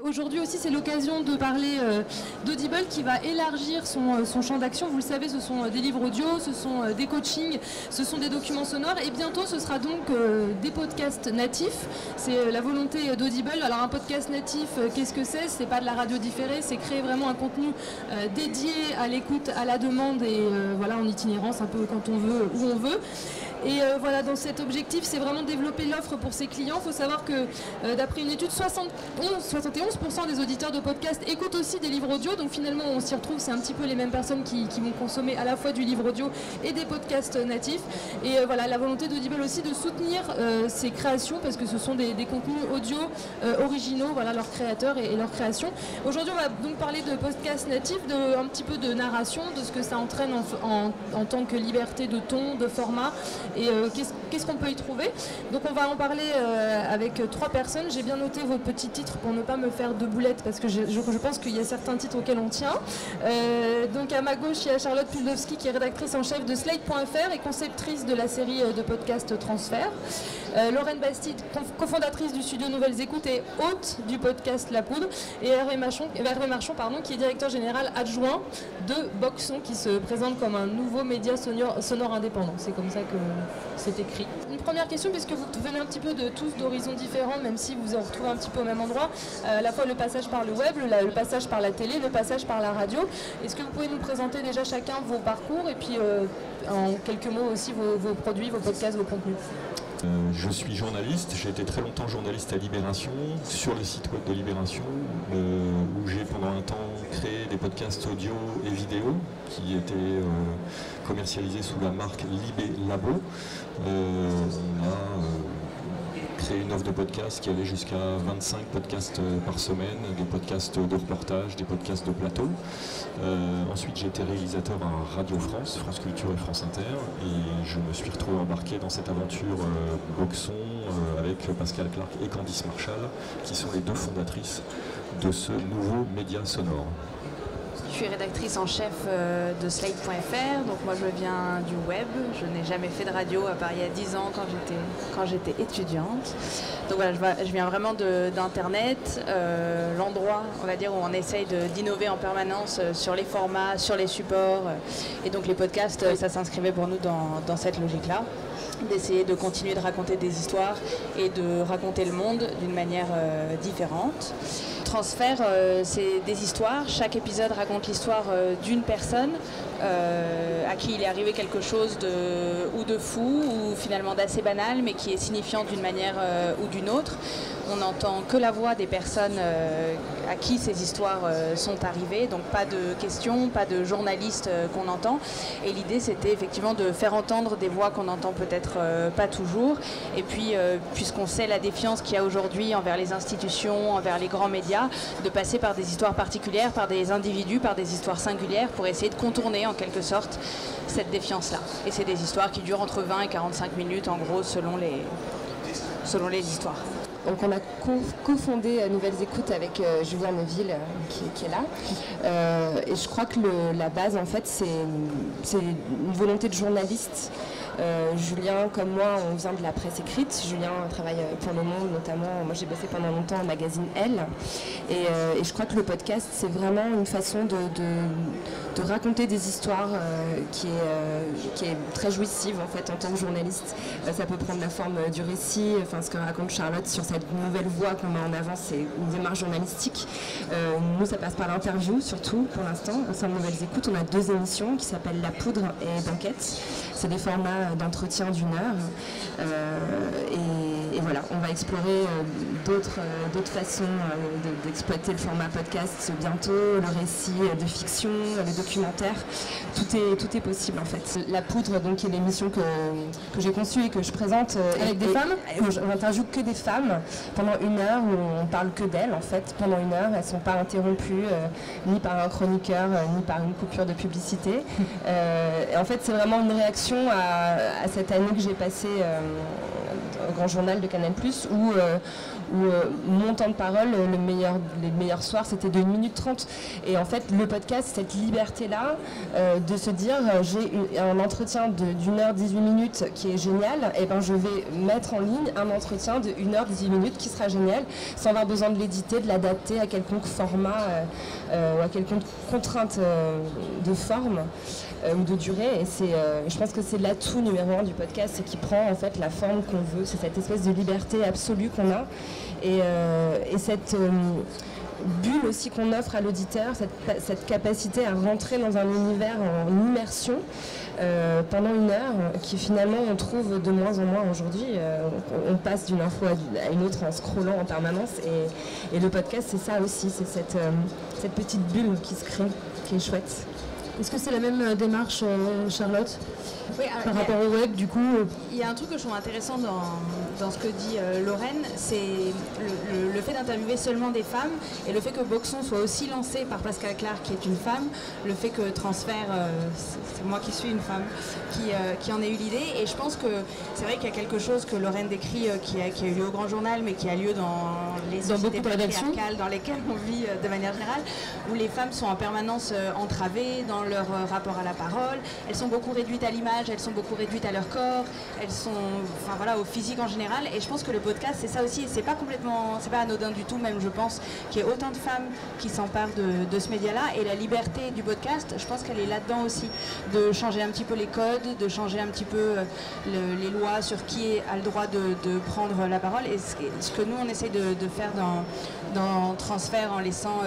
Aujourd'hui aussi, c'est l'occasion de parler d'Audible qui va élargir son champ d'action. Vous le savez, ce sont des livres audio, ce sont des coachings, ce sont des documents sonores et bientôt ce sera donc des podcasts natifs. C'est la volonté d'Audible. Alors un podcast natif, qu'est-ce que c'est? C'est pas de la radio différée, c'est créer vraiment un contenu dédié à l'écoute, à la demande et voilà, en itinérance un peu quand on veut, où on veut. Et voilà, dans cet objectif, c'est vraiment développer l'offre pour ses clients. Il faut savoir que d'après une étude, 71% des auditeurs de podcasts écoutent aussi des livres audio. Donc finalement, on s'y retrouve, c'est un petit peu les mêmes personnes qui vont consommer à la fois du livre audio et des podcasts natifs. Et voilà, la volonté d'Audible aussi de soutenir ces créations parce que ce sont des contenus audio originaux, voilà, leurs créateurs et leurs créations. Aujourd'hui, on va donc parler de podcasts natifs, un petit peu de narration, de ce que ça entraîne en tant que liberté de ton, de format. Et qu'est-ce qu'on peut y trouver? Donc on va en parler avec 3 personnes. J'ai bien noté vos petits titres pour ne pas me faire de boulettes parce que je pense qu'il y a certains titres auxquels on tient. Donc à ma gauche, il y a Charlotte Puldowski qui est rédactrice en chef de Slate.fr et conceptrice de la série de podcast Transfert. Lorraine Bastide, cofondatrice du studio Nouvelles Écoutes et hôte du podcast La Poudre. Et Hervé Marchand, qui est directeur général adjoint de Boxon, qui se présente comme un nouveau média sonore indépendant. C'est comme ça que c'est écrit. Une première question, puisque vous venez un petit peu de tous d'horizons différents, même si vous vous retrouvez un petit peu au même endroit, à la fois le passage par le web, le passage par la télé, le passage par la radio. Est-ce que vous pouvez nous présenter déjà chacun vos parcours et puis en quelques mots aussi vos produits, vos podcasts, vos contenus? Je suis journaliste, j'ai été très longtemps journaliste à Libération, sur le site web de Libération, où j'ai pendant un temps créé des podcasts audio et vidéo qui étaient commercialisés sous la marque Libé Labo. On a créé une offre de podcasts qui allait jusqu'à 25 podcasts par semaine, des podcasts de reportage, des podcasts de plateau. Ensuite j'ai été réalisateur à Radio France, France Culture et France Inter, et je me suis retrouvé embarqué dans cette aventure Boxon avec Pascal Clark et Candice Marshall, qui sont les 2 fondatrices de ce nouveau média sonore. Je suis rédactrice en chef de Slate.fr, donc moi je viens du web, je n'ai jamais fait de radio à part il y a 10 ans quand j'étais étudiante. Donc voilà, je viens vraiment d'internet, l'endroit on va dire où on essaye d'innover en permanence sur les formats, sur les supports, et donc les podcasts ça s'inscrivait pour nous dans cette logique-là, d'essayer de continuer de raconter des histoires et de raconter le monde d'une manière différente. Transfert, c'est des histoires. Chaque épisode raconte l'histoire d'une personne à qui il est arrivé quelque chose de fou ou finalement d'assez banal, mais qui est signifiant d'une manière ou d'une autre. On n'entend que la voix des personnes à qui ces histoires sont arrivées, donc pas de questions, pas de journalistes qu'on entend. Et l'idée, c'était effectivement de faire entendre des voix qu'on n'entend peut-être pas toujours. Et puis, puisqu'on sait la défiance qu'il y a aujourd'hui envers les institutions, envers les grands médias, de passer par des histoires particulières, par des individus, par des histoires singulières, pour essayer de contourner en quelque sorte cette défiance-là. Et c'est des histoires qui durent entre 20 et 45 minutes, en gros, selon les histoires. Donc on a cofondé Nouvelles Écoutes avec Julien Neuville qui est là. Et je crois que la base en fait c'est une volonté de journaliste. Julien, comme moi, on vient de la presse écrite. Julien travaille pour Le Monde notamment. Moi, j'ai bossé pendant longtemps au magazine Elle. Et je crois que le podcast, c'est vraiment une façon de raconter des histoires qui est très jouissive en fait en tant que journaliste. Ça peut prendre la forme du récit. Enfin, ce que raconte Charlotte sur cette nouvelle voix qu'on met en avant, c'est une démarche journalistique. Nous, ça passe par l'interview surtout pour l'instant. Au sein de Nouvelles Écoutes, on a 2 émissions qui s'appellent La Poudre et Banquette. C'est des formats d'entretien d'1 heure. Et voilà, on va explorer d'autres façons d'exploiter le format podcast bientôt, le récit de fiction, le documentaire. Tout est possible en fait. La Poudre, donc, qui est l'émission que j'ai conçue et que je présente avec des femmes. On interviewe que des femmes pendant 1 heure où on parle que d'elles en fait. Pendant 1 heure, elles ne sont pas interrompues ni par un chroniqueur ni par une coupure de publicité. Et en fait, c'est vraiment une réaction à cette année que j'ai passée grand journal de Canal+, où mon temps de parole, les meilleurs soirs, c'était de 1 minute 30. Et en fait, le podcast, cette liberté-là, de se dire, j'ai un entretien d'1 heure 18 minutes qui est génial, et ben je vais mettre en ligne un entretien de 1 heure 18 minutes qui sera génial, sans avoir besoin de l'éditer, de l'adapter à quelconque format ou à quelconque contrainte de forme ou de durée. Et je pense que c'est l'atout numéro 1 du podcast, c'est qu'il prend en fait la forme qu'on veut. C'est cette espèce de liberté absolue qu'on a et cette bulle aussi qu'on offre à l'auditeur, cette capacité à rentrer dans un univers en immersion pendant 1 heure, qui finalement on trouve de moins en moins aujourd'hui. On passe d'une info à une autre en scrollant en permanence, et le podcast c'est ça aussi, c'est cette petite bulle qui se crée, qui est chouette. Est-ce que c'est la même démarche, Charlotte, oui, par rapport au web, du coup Il y a un truc que je trouve intéressant dans ce que dit Lorraine, c'est le fait d'interviewer seulement des femmes, et le fait que Boxon soit aussi lancé par Pascal Clark, qui est une femme, le fait que Transfert, c'est moi qui suis une femme, qui en ait eu l'idée. Et je pense que c'est vrai qu'il y a quelque chose que Lorraine décrit, qui a eu lieu au Grand Journal, mais qui a lieu dans les sociétés patriarcales dans lesquelles on vit de manière générale, où les femmes sont en permanence entravées dans leur rapport à la parole. Elles sont beaucoup réduites à l'image, elles sont beaucoup réduites à leur corps, elles sont, enfin voilà, au physique en général. Et je pense que le podcast, c'est ça aussi. C'est pas anodin du tout, même je pense qu'il y ait autant de femmes qui s'emparent de ce média-là. Et la liberté du podcast, je pense qu'elle est là-dedans aussi, de changer un petit peu les codes, de changer un petit peu les lois sur qui a le droit de prendre la parole. Et ce que nous on essaye de faire dans Transfert, en laissant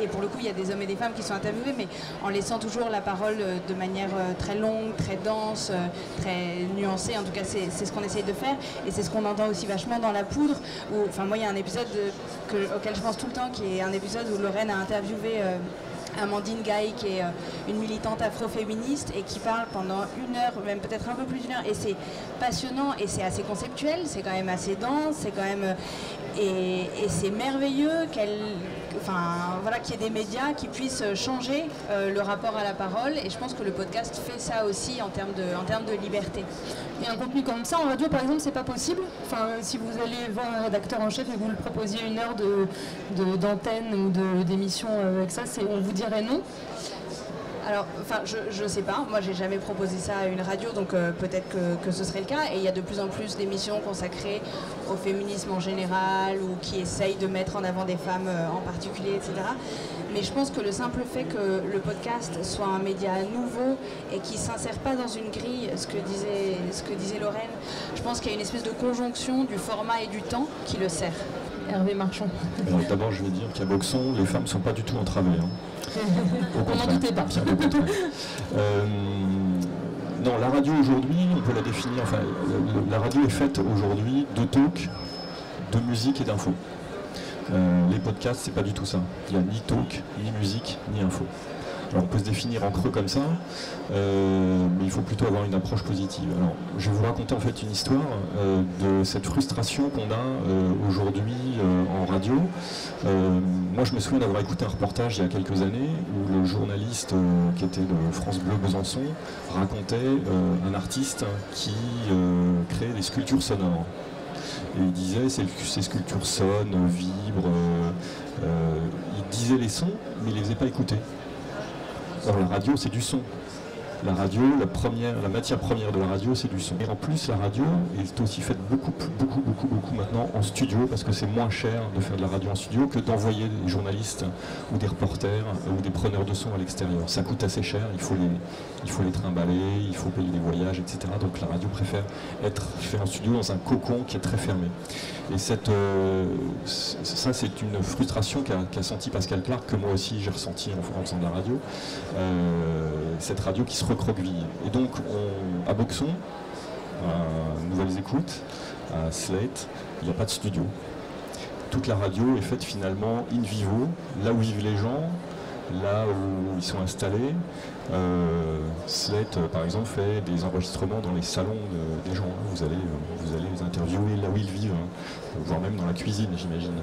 et pour le coup il y a des hommes et des femmes qui sont interviewés, mais en laissant toujours la parole de manière très longue, très dense, très nuancée. En tout cas c'est ce qu'on essaye de faire, et c'est ce qu'on entend aussi vachement dans La Poudre, où, enfin moi il y a un épisode auquel je pense tout le temps, qui est un épisode où Lorraine a interviewé Amandine Gaye, qui est une militante afroféministe, et qui parle pendant 1 heure, même peut-être un peu plus d'1 heure, et c'est passionnant, et c'est assez conceptuel, c'est quand même assez dense, c'est quand même et c'est merveilleux qu'il y ait des médias qui puissent changer le rapport à la parole, et je pense que le podcast fait ça aussi en termes de liberté. Et un contenu comme ça en radio, par exemple, c'est pas possible. Enfin, si vous allez voir un rédacteur en chef et vous lui proposiez 1 heure d'antenne ou d'émission avec ça, on vous dirait non? Alors, je sais pas, moi j'ai jamais proposé ça à une radio, donc peut-être que ce serait le cas, et il y a de plus en plus d'émissions consacrées au féminisme en général, ou qui essayent de mettre en avant des femmes en particulier, etc. Mais je pense que le simple fait que le podcast soit un média nouveau et qui ne s'insère pas dans une grille, ce que disait Lorraine, je pense qu'il y a une espèce de conjonction du format et du temps qui le sert. Hervé Marchand. Alors, d'abord, je vais dire qu'à Boxon, les femmes ne sont pas du tout entravées. On n'en doutait pas. Non, la radio aujourd'hui, on peut la définir, la radio est faite aujourd'hui de talk, de musique et d'info. Les podcasts, c'est pas du tout ça. Il n'y a ni talk, ni musique, ni info. Alors, on peut se définir en creux comme ça, mais il faut plutôt avoir une approche positive. Alors, je vais vous raconter en fait une histoire de cette frustration qu'on a aujourd'hui en radio. Moi, je me souviens d'avoir écouté un reportage il y a quelques années où le journaliste qui était de France Bleu Besançon racontait un artiste qui créait des sculptures sonores. Et il disait, ces sculptures sonnent, vibrent, il disait les sons, mais il ne les faisait pas écouter. Or, la radio, c'est du son. La radio, la matière première de la radio, c'est du son. Et en plus, la radio est aussi faite beaucoup maintenant en studio, parce que c'est moins cher de faire de la radio en studio que d'envoyer des journalistes ou des reporters ou des preneurs de son à l'extérieur. Ça coûte assez cher, il faut les trimballer, il faut payer les voyages, etc. Donc la radio préfère être faite en studio dans un cocon qui est très fermé. Et ça, c'est une frustration qu'a senti Pascal Clark, que moi aussi j'ai ressenti en faisant de la radio. Cette radio qui se recroqueville. Et donc, à Boxon, à Nouvelles Écoutes, à Slate, il n'y a pas de studio. Toute la radio est faite finalement in vivo, là où vivent les gens, là où ils sont installés. Slate, par exemple, fait des enregistrements dans les salons des gens. Vous allez les interviewer là où ils vivent, voire même dans la cuisine, j'imagine.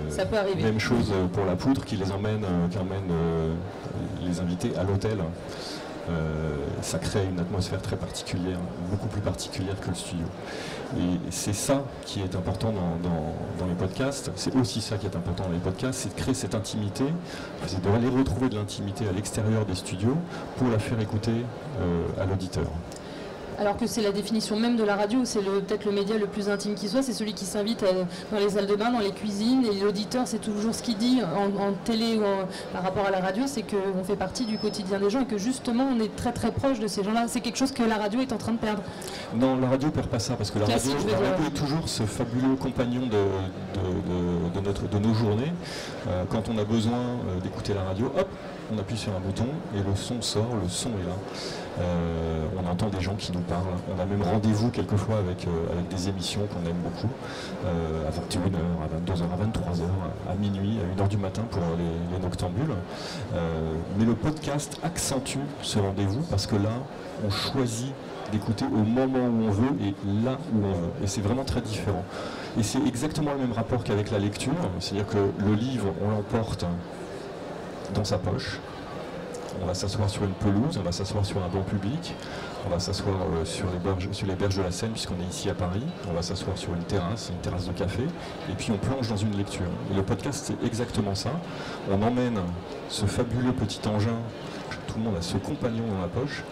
Ça peut arriver. Même chose pour La Poudre, qui emmène les invités à l'hôtel. Ça crée une atmosphère très particulière, beaucoup plus particulière que le studio. Et c'est ça qui est important dans les podcasts, c'est aussi ça qui est important dans les podcasts, c'est de créer cette intimité, c'est d'aller retrouver de l'intimité à l'extérieur des studios pour la faire écouter à l'auditeur. Alors que c'est la définition même de la radio, c'est peut-être le média le plus intime qui soit, c'est celui qui s'invite dans les salles de bain, dans les cuisines, et l'auditeur, c'est toujours ce qu'il dit en télé ou par rapport à la radio, c'est qu'on fait partie du quotidien des gens et que justement on est très très proche de ces gens-là. C'est quelque chose que la radio est en train de perdre. Non, la radio ne perd pas ça, parce que la radio est toujours ce fabuleux compagnon de nos journées. Quand on a besoin d'écouter la radio, hop, on appuie sur un bouton et le son sort, le son est là. On entend des gens qui nous parlent. On a même rendez-vous quelquefois avec des émissions qu'on aime beaucoup, à 21h, à 22h, à 23h, à minuit, à 1h du matin pour les noctambules. Mais le podcast accentue ce rendez-vous parce que là, on choisit d'écouter au moment où on veut et là où on veut. Et c'est vraiment très différent. Et c'est exactement le même rapport qu'avec la lecture, c'est-à-dire que le livre, on l'emporte dans sa poche. On va s'asseoir sur une pelouse, on va s'asseoir sur un banc public, on va s'asseoir sur les berges de la Seine puisqu'on est ici à Paris, on va s'asseoir sur une terrasse de café, et puis on plonge dans une lecture. Et le podcast, c'est exactement ça. On emmène ce fabuleux petit engin, tout le monde a ce compagnon dans la poche,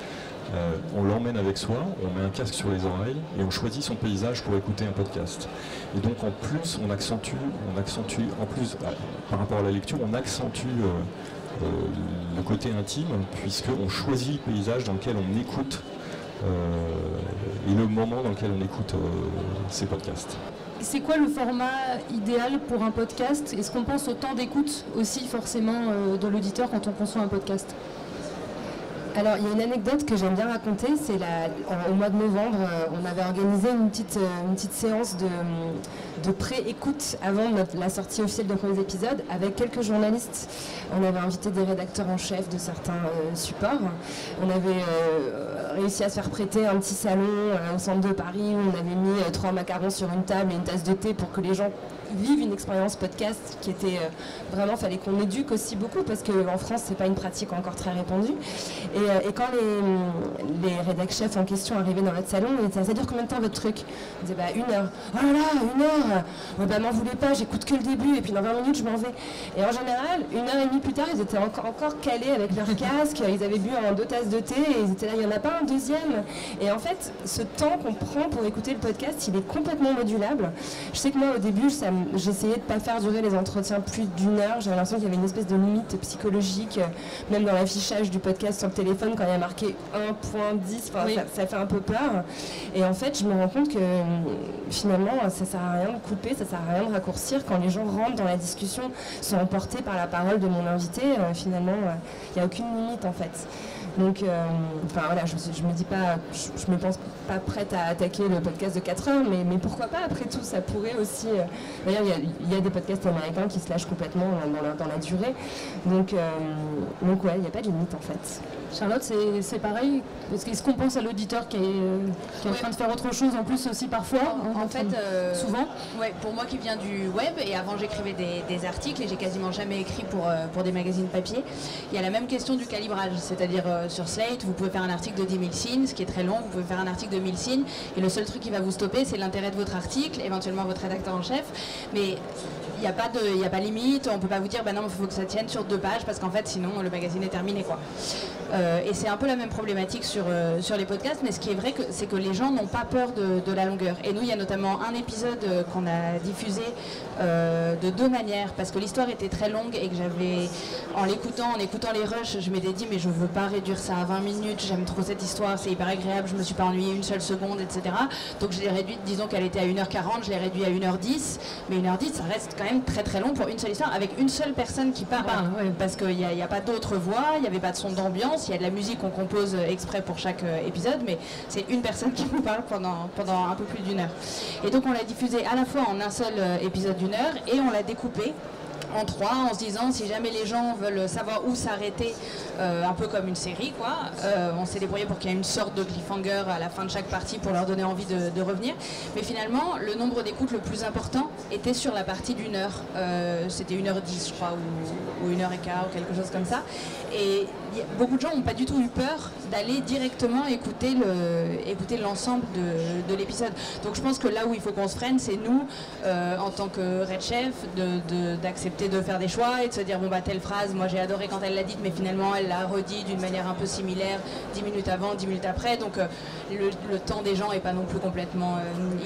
on l'emmène avec soi, on met un casque sur les oreilles et on choisit son paysage pour écouter un podcast. Et donc en plus, on accentue en plus, par rapport à la lecture, on accentue le côté intime, puisqu'on choisit le paysage dans lequel on écoute et le moment dans lequel on écoute ces podcasts. C'est quoi le format idéal pour un podcast? Est-ce qu'on pense au temps d'écoute aussi forcément de l'auditeur quand on conçoit un podcast? Alors, il y a une anecdote que j'aime bien raconter, c'est au mois de novembre, on avait organisé une petite séance de pré-écoute avant la sortie officielle de premiers épisodes avec quelques journalistes. On avait invité des rédacteurs en chef de certains supports. On avait réussi à se faire prêter un petit salon au centre de Paris où on avait mis 3 macarons sur une table et une tasse de thé pour que les gens vivent une expérience podcast qui était vraiment, fallait qu'on éduque aussi beaucoup parce qu'en France c'est pas une pratique encore très répandue. Et quand les rédac chefs en question arrivaient dans notre salon, ils disaient ça dure combien de temps votre truc? On disait 1 heure. Oh là là, 1 heure. Bah m'en voulez pas, j'écoute que le début et puis dans 20 minutes je m'en vais. Et en général, 1h30 plus tard, ils étaient encore calés avec leur casque, ils avaient bu 2 tasses de thé et ils étaient là, il n'y en a pas un deuxième. Et en fait, ce temps qu'on prend pour écouter le podcast, il est complètement modulable. Je sais que moi au début, j'essayais de ne pas faire durer les entretiens plus d'1 heure. J'avais l'impression qu'il y avait une espèce de limite psychologique, même dans l'affichage du podcast sur le téléphone, quand il y a marqué 1.10, oui. ça fait un peu peur. Et en fait, je me rends compte que finalement, ça ne sert à rien de couper, ça ne sert à rien de raccourcir. Quand les gens rentrent dans la discussion, sont emportés par la parole de mon invité, finalement, il n'y a aucune limite en fait. Donc, voilà, je me dis pas, je me pense pas prête à attaquer le podcast de 4 heures, mais pourquoi pas, après tout, ça pourrait aussi... D'ailleurs, il y a des podcasts américains qui se lâchent complètement dans la durée. Donc ouais, il n'y a pas de limite, en fait. Charlotte, c'est pareil? Est-ce qu'on pense à l'auditeur qui est en train de faire autre chose en plus aussi parfois? En fait, souvent ouais, pour moi qui viens du web, et avant j'écrivais des articles, et j'ai quasiment jamais écrit pour des magazines papier, il y a la même question du calibrage, c'est-à-dire sur Slate, vous pouvez faire un article de 10 000 signes, ce qui est très long, vous pouvez faire un article de 1000 signes, et le seul truc qui va vous stopper, c'est l'intérêt de votre article, éventuellement votre rédacteur en chef, mais il n'y a pas limite, on ne peut pas vous dire, bah non, il faut que ça tienne sur 2 pages, parce qu'en fait, sinon, le magazine est terminé, quoi. Et c'est un peu la même problématique sur les podcasts, mais ce qui est vrai, c'est que les gens n'ont pas peur de la longueur. Et nous, il y a notamment un épisode qu'on a diffusé de 2 manières, parce que l'histoire était très longue et que j'avais, en écoutant les rushs, je m'étais dit, mais je ne veux pas réduire ça à 20 minutes, j'aime trop cette histoire, c'est hyper agréable, je ne me suis pas ennuyée une seule seconde, etc. Donc je l'ai réduite, disons qu'elle était à 1h40, je l'ai réduite à 1h10, mais 1h10, ça reste quand même très très long pour une seule histoire, avec une seule personne qui parle, ouais. Parce qu'il n'y a pas d'autre voix, il n'y avait pas de son d'ambiance, il y a de la musique qu'on compose exprès pour chaque épisode, mais c'est une personne qui vous parle pendant un peu plus d'1 heure. Et donc on l'a diffusé à la fois en un seul épisode d'1 heure et on l'a découpé en 3 en se disant si jamais les gens veulent savoir où s'arrêter, un peu comme une série quoi, on s'est débrouillé pour qu'il y ait une sorte de cliffhanger à la fin de chaque partie pour leur donner envie de revenir. Mais finalement, le nombre d'écoutes le plus important était sur la partie d'1 heure. C'était 1h10 je crois, ou 1h15 ou quelque chose comme ça. Et beaucoup de gens n'ont pas du tout eu peur d'aller directement écouter l'ensemble de l'épisode. Donc je pense que là où il faut qu'on se freine, c'est nous, en tant que Red Chef, d'accepter de faire des choix et de se dire bon bah telle phrase, moi j'ai adoré quand elle l'a dite, mais finalement elle l'a redit d'une manière un peu similaire 10 minutes avant, 10 minutes après. Donc le temps des gens n'est pas non plus complètement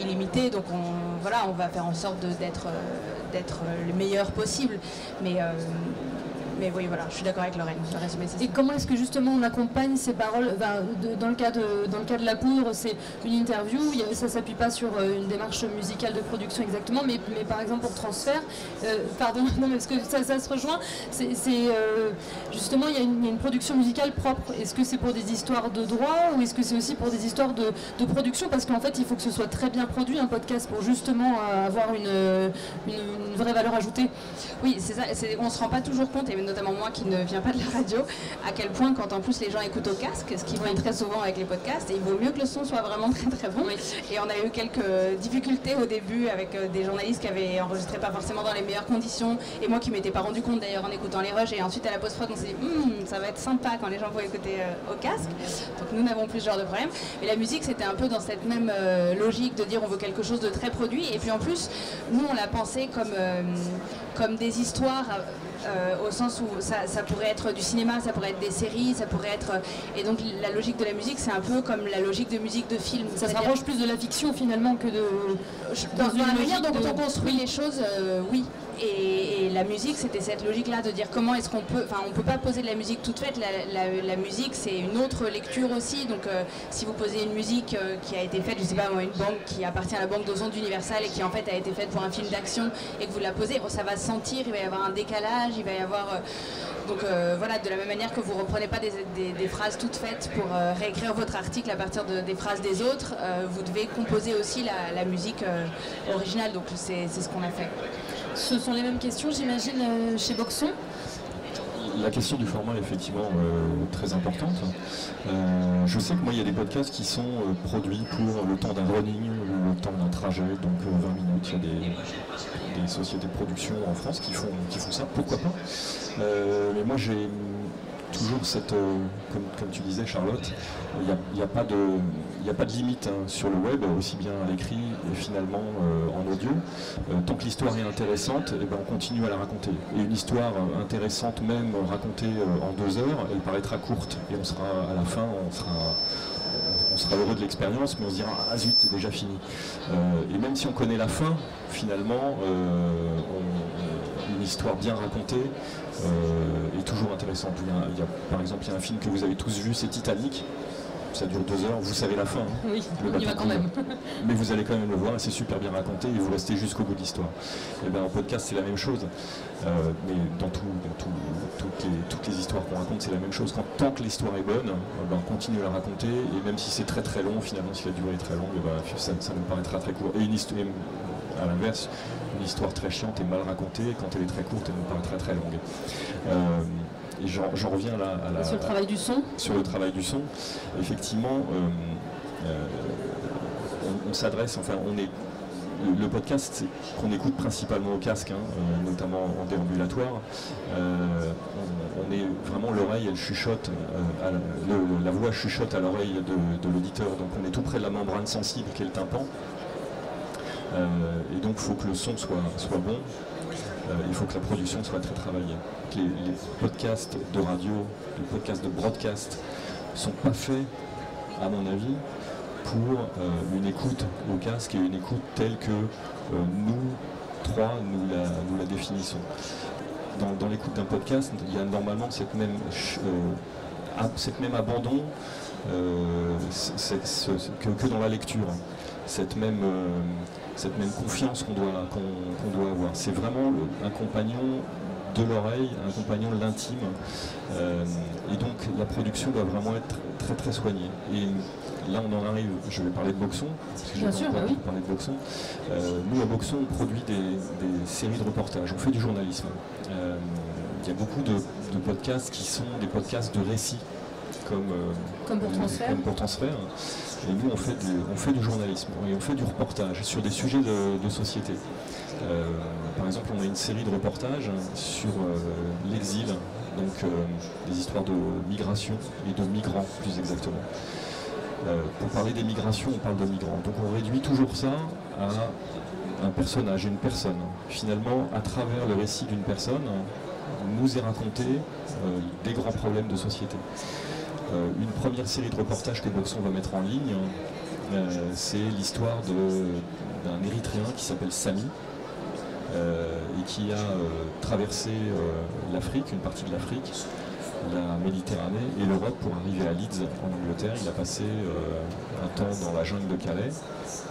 illimité. Donc on va faire en sorte d'être le meilleur possible. Mais oui, voilà, je suis d'accord avec Lorraine. Et comment est-ce que justement on accompagne ces paroles dans le cas de La Poudre, c'est une interview, ça ne s'appuie pas sur une démarche musicale de production exactement, mais par exemple pour Transfert, pardon, non mais parce que ça se rejoint, justement il y a une production musicale propre. Est-ce que c'est pour des histoires de droit ou est-ce que c'est aussi pour des histoires de production? Parce qu'en fait il faut que ce soit très bien produit un podcast pour justement avoir une vraie valeur ajoutée. Oui, c'est ça, on ne se rend pas toujours compte, et notamment moi qui ne viens pas de la radio, à quel point quand en plus les gens écoutent au casque, ce qui va très souvent avec les podcasts, et il vaut mieux que le son soit vraiment très très bon. Oui. Et on a eu quelques difficultés au début avec des journalistes qui avaient enregistré pas forcément dans les meilleures conditions, et moi qui m'étais pas rendu compte d'ailleurs en écoutant les rushs, et ensuite à la post-prod on s'est dit ça va être sympa quand les gens vont écouter au casque. Donc nous n'avons plus ce genre de problème. Mais la musique c'était un peu dans cette même logique de dire on veut quelque chose de très produit, et puis en plus nous on l'a pensé comme des histoires. Au sens où ça pourrait être du cinéma, ça pourrait être des séries, ça pourrait être... Et donc la logique de la musique, c'est un peu comme la logique de musique de film. Ça se rapproche plus de la fiction finalement que de... Dans la manière dont on construit les choses, oui. Et la musique, c'était cette logique-là de dire comment est-ce qu'on peut... Enfin, on ne peut pas poser de la musique toute faite. La musique, c'est une autre lecture aussi. Donc, si vous posez une musique qui a été faite, je ne sais pas, une banque qui appartient à la banque d'Ozon d'Universal et qui en fait a été faite pour un film d'action et que vous la posez, ça va se sentir, il va y avoir un décalage, il va y avoir... Donc voilà, de la même manière que vous ne reprenez pas des phrases toutes faites pour réécrire votre article à partir des phrases des autres, vous devez composer aussi la musique originale. Donc c'est ce qu'on a fait. Ce sont les mêmes questions, j'imagine, chez Boxon. La question du format est effectivement très importante. Je sais que moi il y a des podcasts qui sont produits pour le temps d'un running ou le temps d'un trajet, donc 20 minutes. Il y a des sociétés de production en France qui font ça, pourquoi pas. Mais moi j'ai toujours cette, comme tu disais Charlotte, il n'y a pas de limite sur le web, aussi bien à l'écrit et finalement en audio. Tant que l'histoire est intéressante, on continue à la raconter. Et une histoire intéressante, même racontée en 2 heures, elle paraîtra courte. Et on sera à la fin, on sera heureux de l'expérience, mais on se dira ah zut, c'est déjà fini. Et même si on connaît la fin, finalement, une histoire bien racontée est toujours intéressante. Par exemple, il y a un film que vous avez tous vu, c'est Titanic. Ça dure 2 heures, vous savez la fin. Hein. Oui, on y va quand même. Mais vous allez quand même le voir et c'est super bien raconté et vous restez jusqu'au bout de l'histoire. Et bien en podcast c'est la même chose. Mais dans toutes les histoires qu'on raconte c'est la même chose. Tant que l'histoire est bonne, on continue à la raconter et même si c'est très très long, finalement si la durée est très longue, ça nous paraîtra très court. Et à l'inverse, une histoire très chiante et mal racontée, quand elle est très courte, elle nous paraîtra très longue. Et j'en reviens là sur le travail du son. Sur le travail du son, effectivement, on s'adresse, le podcast qu'on écoute principalement au casque, notamment en déambulatoire, on est vraiment l'oreille, elle chuchote, la voix chuchote à l'oreille de l'auditeur, donc on est tout près de la membrane sensible qui est le tympan. Et donc il faut que le son soit bon. Il faut que la production soit très travaillée. Les podcasts de radio, les podcasts de broadcast sont pas faits, à mon avis, pour une écoute au casque et une écoute telle que nous trois nous la définissons. Dans l'écoute d'un podcast, il y a normalement cette même abandon que dans la lecture. Cette même confiance qu'on doit avoir. C'est vraiment un compagnon de l'oreille, un compagnon de l'intime. Et donc la production doit vraiment être très très soignée. Et là on en arrive, je vais parler de Boxon, parce que Bien sûr, bah oui. parler de Boxon. Nous à Boxon on produit des séries de reportages, on fait du journalisme. Il y a beaucoup de podcasts qui sont des podcasts de récits, comme pour Transfert. Et nous on fait du journalisme et on fait du reportage sur des sujets de société. Par exemple, on a une série de reportages sur l'exil, donc des histoires de migration et de migrants plus exactement. Pour parler des migrations, on parle de migrants. Donc on réduit toujours ça à un personnage, une personne. Finalement, à travers le récit d'une personne, nous est raconté des grands problèmes de société. Une première série de reportages que Boxon va mettre en ligne, c'est l'histoire d'un Érythréen qui s'appelle Samy et qui a traversé l'Afrique, une partie de l'Afrique, la Méditerranée et l'Europe pour arriver à Leeds en Angleterre. Il a passé un temps dans la jungle de Calais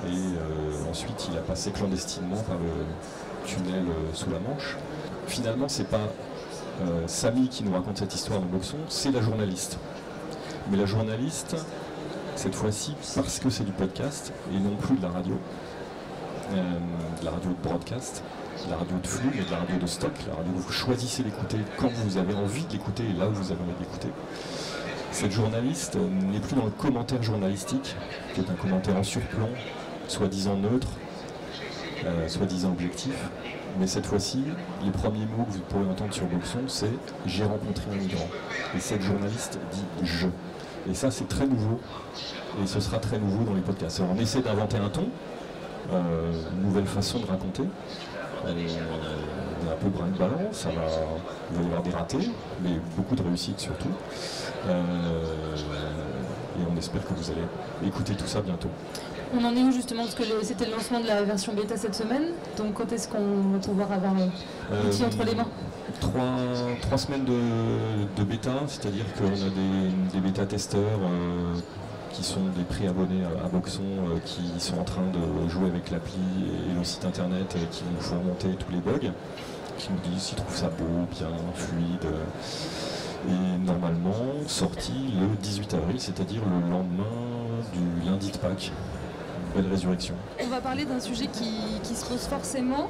et ensuite il a passé clandestinement par le tunnel sous la Manche. Finalement, c'est pas Samy qui nous raconte cette histoire de Boxon, c'est la journaliste. Mais la journaliste, cette fois-ci, parce que c'est du podcast et non plus de la radio de broadcast, de la radio de flux, mais de la radio de stock, la radio où vous choisissez d'écouter quand vous avez envie de l'écouter et là où vous avez envie de l'écouter. Cette journaliste n'est plus dans le commentaire journalistique, qui est un commentaire en surplomb, soi-disant neutre, soi-disant objectif. Mais cette fois-ci, les premiers mots que vous pourrez entendre sur Boxon, c'est « j'ai rencontré un migrant ». Et cette journaliste dit « je ». Et ça, c'est très nouveau. Et ce sera très nouveau dans les podcasts. Alors, on essaie d'inventer un ton, une nouvelle façon de raconter. On est un peu brinque-ballant, il va y avoir des ratés, mais beaucoup de réussites surtout. Et on espère que vous allez écouter tout ça bientôt. On en est où justement, parce que c'était le lancement de la version bêta cette semaine, donc quand est-ce qu'on va pouvoir avoir l'outil entre les mains? 3 semaines de bêta, c'est-à-dire qu'on a des bêta-testeurs qui sont des pré-abonnés à Boxon, qui sont en train de jouer avec l'appli et le site internet, qui nous font remonter tous les bugs, qui nous disent s'ils trouvent ça beau, bien, fluide. Et normalement sorti le 18 avril, c'est-à-dire le lendemain du lundi de Pâques. Belle résurrection. On va parler d'un sujet qui se pose forcément,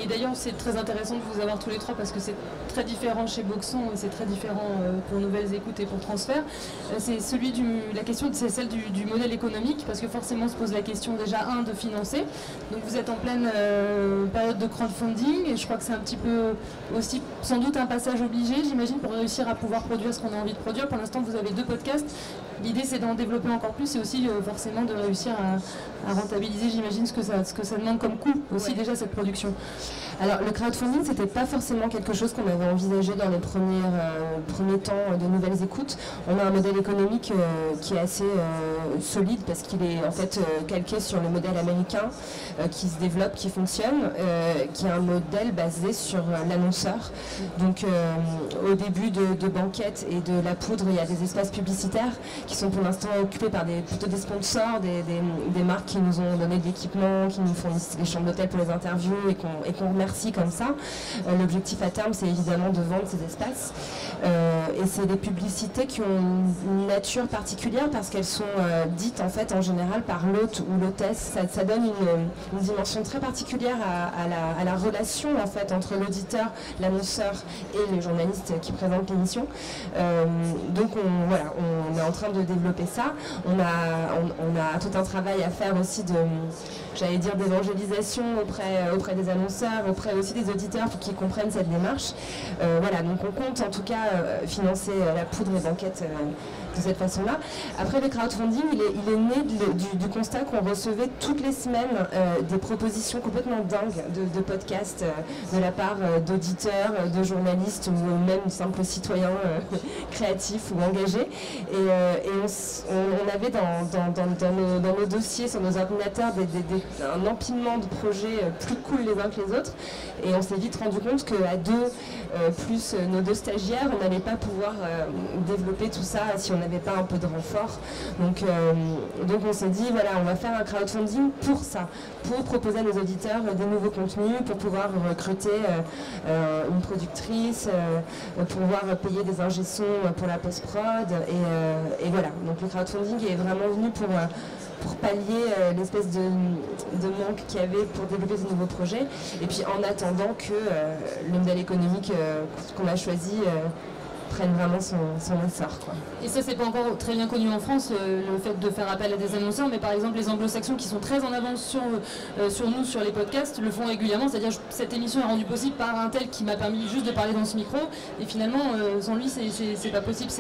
et d'ailleurs c'est très intéressant de vous avoir tous les trois parce que c'est très différent chez Boxon et c'est très différent pour Nouvelles Écoutes et pour Transfert. C'est la question, c'est celle du modèle économique, parce que forcément se pose la question déjà de financer. Donc vous êtes en pleine période de crowdfunding et je crois que c'est un petit peu aussi sans doute un passage obligé, j'imagine, pour réussir à pouvoir produire ce qu'on a envie de produire. Pour l'instant vous avez 2 podcasts. L'idée c'est d'en développer encore plus et aussi forcément de réussir à rentabiliser, j'imagine, ce que ça demande comme coût aussi déjà cette production. Alors le crowdfunding, c'était pas forcément quelque chose qu'on avait envisagé dans les premiers temps de Nouvelles Écoutes. On a un modèle économique qui est assez solide parce qu'il est en fait calqué sur le modèle américain qui se développe, qui fonctionne, qui est un modèle basé sur l'annonceur. Donc au début de banquettes et de la poudre, il y a des espaces publicitaires qui sont pour l'instant occupés par plutôt des sponsors, des marques qui nous ont donné de l'équipement, qui nous fournissent les chambres d'hôtel pour les interviews et qu'on remercie comme ça. L'objectif à terme, c'est évidemment de vendre ces espaces. Et c'est des publicités qui ont une nature particulière parce qu'elles sont dites en fait en général par l'hôte ou l'hôtesse. Ça donne une dimension très particulière à la relation en fait entre l'auditeur, l'annonceur et les journalistes qui présentent l'émission. Donc on est en train de développer ça. On a tout un travail à faire aussi d'évangélisation auprès des annonceurs, auprès aussi des auditeurs pour qu'ils comprennent cette démarche. Donc on compte en tout cas financer la poudre et banquette de cette façon-là. Après le crowdfunding, il est né du constat qu'on recevait toutes les semaines des propositions complètement dingues de podcasts de la part d'auditeurs, de journalistes ou même simples citoyens créatifs ou engagés. Et on avait dans nos dossiers, sur nos ordinateurs, un empilement de projets plus cool les uns que les autres. Et on s'est vite rendu compte qu'à 2, plus nos 2 stagiaires, on n'allait pas pouvoir développer tout ça si on n'avait pas un peu de renfort. Donc on s'est dit, voilà, on va faire un crowdfunding pour ça, pour proposer à nos auditeurs des nouveaux contenus, pour pouvoir recruter une productrice, pour pouvoir payer des ingé sons pour la post-prod. Et voilà, donc le crowdfunding est vraiment venu pour pallier l'espèce de manque qu'il y avait pour développer ce nouveau projet. Et puis en attendant que le modèle économique qu'on a choisi prenne vraiment son essor, quoi. Et ça, c'est pas encore très bien connu en France, le fait de faire appel à des annonceurs, mais par exemple les anglo-saxons qui sont très en avance sur nous, sur les podcasts, le font régulièrement. C'est-à-dire cette émission est rendue possible par un tel qui m'a permis juste de parler dans ce micro, et finalement sans lui c'est pas possible.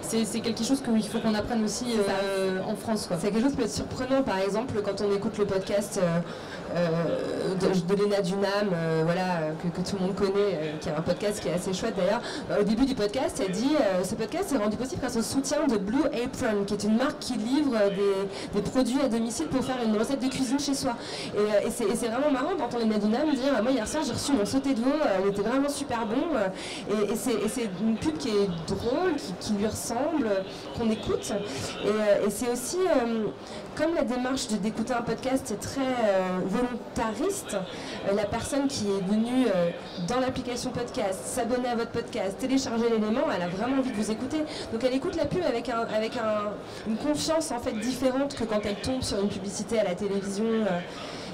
C'est quelque chose qu'il faut qu'on apprenne aussi en France, quoi. C'est quelque chose qui peut être surprenant, par exemple quand on écoute le podcast de Léna Dunham, que tout le monde connaît, qui a un podcast qui est assez chouette d'ailleurs. Au début du podcast, elle dit ce podcast est rendu possible grâce au soutien de Blue Apron, qui est une marque qui livre des produits à domicile pour faire une recette de cuisine chez soi. Et c'est vraiment marrant d'entendre Léna Dunham dire moi hier soir j'ai reçu mon sauté de veau, il était vraiment super bon. Et c'est une pub qui est drôle, qui lui ressemble, qu'on écoute. Et c'est aussi comme la démarche d'écouter un podcast est très volontariste, la personne qui est venue dans l'application podcast, s'abonner à votre podcast, télécharger l'élément, elle a vraiment envie de vous écouter. Donc elle écoute la pub avec une confiance en fait différente que quand elle tombe sur une publicité à la télévision.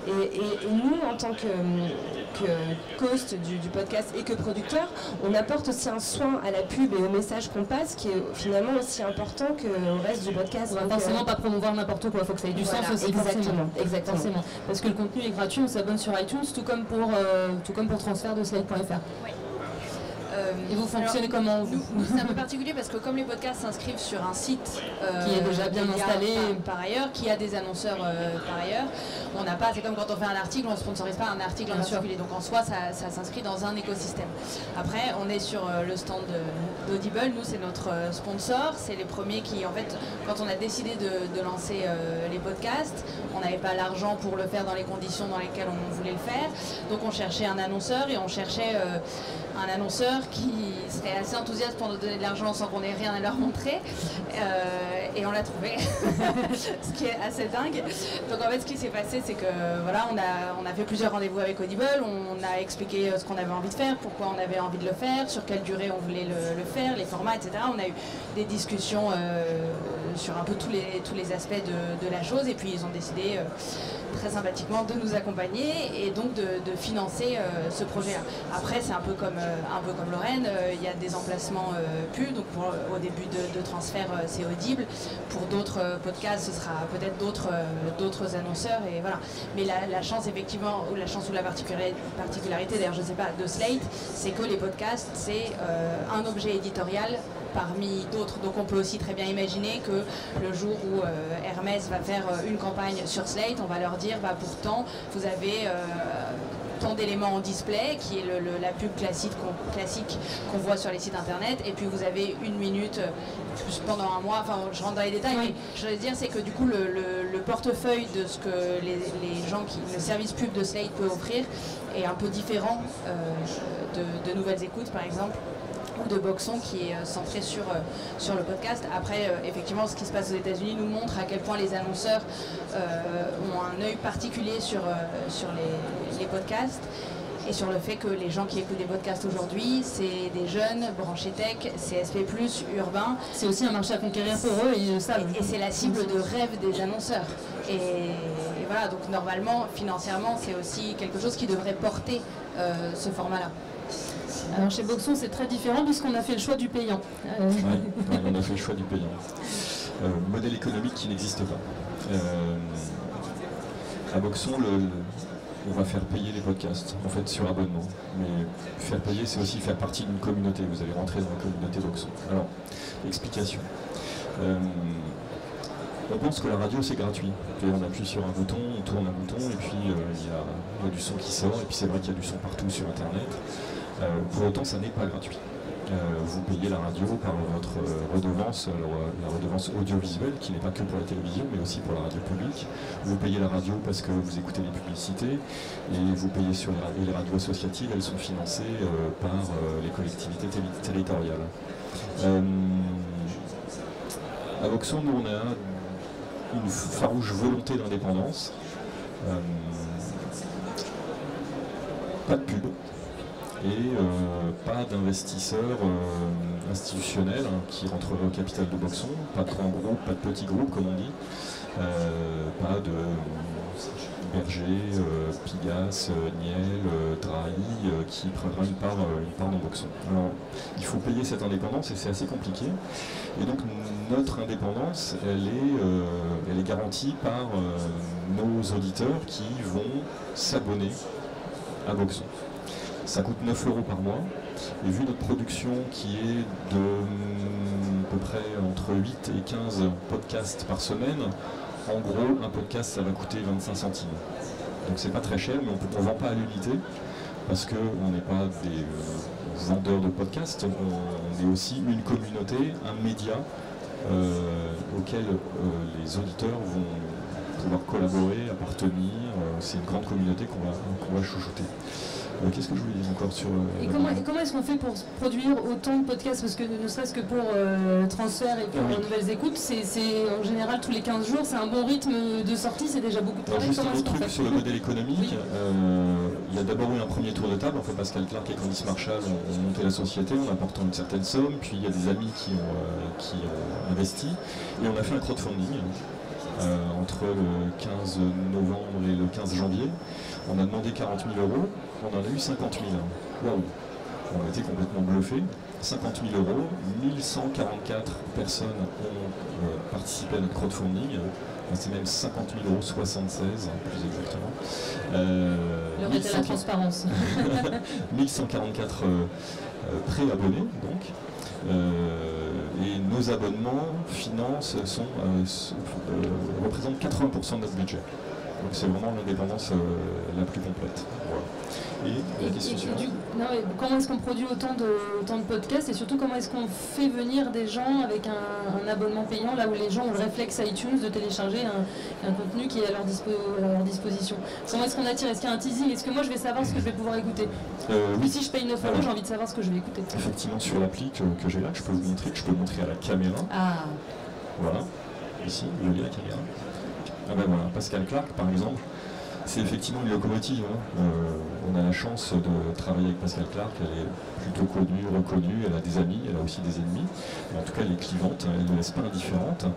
Et nous, en tant que host du podcast et que producteur, on apporte aussi un soin à la pub et au message qu'on passe qui est finalement aussi important qu'au reste du podcast. On va forcément pas promouvoir n'importe quoi, il faut que ça ait du sens aussi. Exactement. Forcément. Parce que le contenu est gratuit, on s'abonne sur iTunes, tout comme pour transfert de slide.fr. Oui. Et vous fonctionnez comment nous, c'est un peu particulier parce que comme les podcasts s'inscrivent sur un site qui est déjà bien installé par ailleurs, qui a des annonceurs par ailleurs, on n'a pas, c'est comme quand on fait un article, on ne sponsorise pas un article en particulier, donc en soi ça s'inscrit dans un écosystème. Après on est sur le stand d'Audible, nous c'est notre sponsor, c'est les premiers qui en fait, quand on a décidé de lancer les podcasts, on n'avait pas l'argent pour le faire dans les conditions dans lesquelles on voulait le faire, donc on cherchait un annonceur et on cherchait un annonceur qui serait assez enthousiaste pour nous donner de l'argent sans qu'on ait rien à leur montrer, et on l'a trouvé, ce qui est assez dingue. Donc en fait ce qui s'est passé c'est que voilà, on a fait plusieurs rendez-vous avec Audible, on a expliqué ce qu'on avait envie de faire, pourquoi on avait envie de le faire, sur quelle durée on voulait le faire, les formats, etc. On a eu des discussions sur un peu tous les aspects de la chose, et puis ils ont décidé très sympathiquement de nous accompagner et donc de financer ce projet-là. Après c'est un peu comme Lorraine, il y a des emplacements pubs, donc au début de transfert c'est Audible, pour d'autres podcasts ce sera peut-être d'autres annonceurs, et voilà. Mais la chance effectivement, ou la chance ou la particularité d'ailleurs je sais pas, de Slate, c'est que les podcasts c'est un objet éditorial parmi d'autres, donc on peut aussi très bien imaginer que le jour où Hermès va faire une campagne sur Slate, on va leur dire pourtant vous avez tant d'éléments en display qui est la pub classique qu'on voit sur les sites internet, et puis vous avez 1 minute pendant un mois, enfin je rentre dans les détails, mais je veux dire c'est que du coup le portefeuille de ce que les gens le service pub de Slate peut offrir est un peu différent de Nouvelles Écoutes par exemple, ou de Boxon qui est centré sur le podcast. Après, effectivement, ce qui se passe aux États-Unis nous montre à quel point les annonceurs ont un œil particulier sur les podcasts, et sur le fait que les gens qui écoutent des podcasts aujourd'hui, c'est des jeunes, branchés tech, CSP+, urbains. C'est aussi un marché à conquérir pour eux, et ils le savent. Et c'est la cible de rêve des annonceurs. Et voilà, donc normalement, financièrement, c'est aussi quelque chose qui devrait porter ce format-là. Alors chez Boxon c'est très différent puisqu'on a fait le choix du payant. Oui, on a fait le choix du payant. Modèle économique qui n'existe pas. À Boxon, on va faire payer les podcasts, en fait sur abonnement. Mais faire payer, c'est aussi faire partie d'une communauté. Vous allez rentrer dans la communauté Boxon. Alors, explication. On pense que la radio c'est gratuit. Et on appuie sur un bouton, on tourne un bouton, et puis il y a du son qui sort, et puis c'est vrai qu'il y a du son partout sur Internet. Pour autant, ça n'est pas gratuit. Vous payez la radio par votre redevance, la redevance audiovisuelle, qui n'est pas que pour la télévision, mais aussi pour la radio publique. Vous payez la radio parce que vous écoutez les publicités, et vous payez sur les radios associatives, elles sont financées par les collectivités territoriales. À Boxon, nous, on a une farouche volonté d'indépendance. Pas de pub et pas d'investisseurs institutionnels qui rentreraient au capital de Boxon, pas de grands groupes, pas de petits groupes comme on dit, pas de Berger, Pigasse, Niel, Drahi qui prendra une part dans Boxon. Alors il faut payer cette indépendance et c'est assez compliqué. Et donc notre indépendance, elle est garantie par nos auditeurs qui vont s'abonner à Boxon. Ça coûte 9 € par mois, et vu notre production qui est de à peu près entre 8 et 15 podcasts par semaine, en gros, un podcast, ça va coûter 25 centimes. Donc c'est pas très cher, mais on ne vend pas à l'unité, parce qu'on n'est pas des vendeurs de podcasts, on est aussi une communauté, un média auquel les auditeurs vont pouvoir collaborer, appartenir. C'est une grande communauté qu'on va chouchouter. Qu'est-ce que je voulais dire encore sur... Et comment est-ce qu'on fait pour produire autant de podcasts? Parce que ne serait-ce que pour Transfert et pour Nouvelles Écoutes, c'est en général tous les 15 jours, c'est un bon rythme de sortie, c'est déjà beaucoup de travail. Juste un autre truc sur le modèle économique. Il y a d'abord eu un premier tour de table. En fait, Pascal Clark et Candice Marshall ont monté la société en apportant une certaine somme. Puis il y a des amis qui ont investi. Et on a fait un crowdfunding entre le 15 novembre et le 15 janvier. On a demandé 40 000 €, on en a eu 50 000. Waouh! On a été complètement bluffés. 50 000 €, 1144 personnes ont participé à notre crowdfunding. C'est même 50 000 €, 76 plus exactement. Le reste de la transparence. 1144 pré-abonnés donc. Et nos abonnements représentent 80% de notre budget. Donc c'est vraiment l'indépendance la plus complète. Voilà. Et la question suivante. Comment est-ce qu'on produit autant de podcasts et surtout comment est-ce qu'on fait venir des gens avec un abonnement payant là où les gens ont le réflexe iTunes de télécharger un contenu qui est à leur disposition? Comment est-ce qu'on attire? Est-ce qu'il y a un teasing? Est-ce que moi je vais savoir ce que je vais pouvoir écouter? Oui. Si je paye 9 €, j'ai envie de savoir ce que je vais écouter. Effectivement, sur l'appli que j'ai là, je peux vous montrer, que je peux montrer à la caméra. Ah. Voilà, ici, vous voyez la caméra. Ah ben voilà, Pascal Clark par exemple, c'est effectivement une locomotive. On a la chance de travailler avec Pascal Clark, elle est plutôt connue, reconnue, elle a des amis, elle a aussi des ennemis. Mais en tout cas, elle est clivante, elle ne laisse pas indifférente.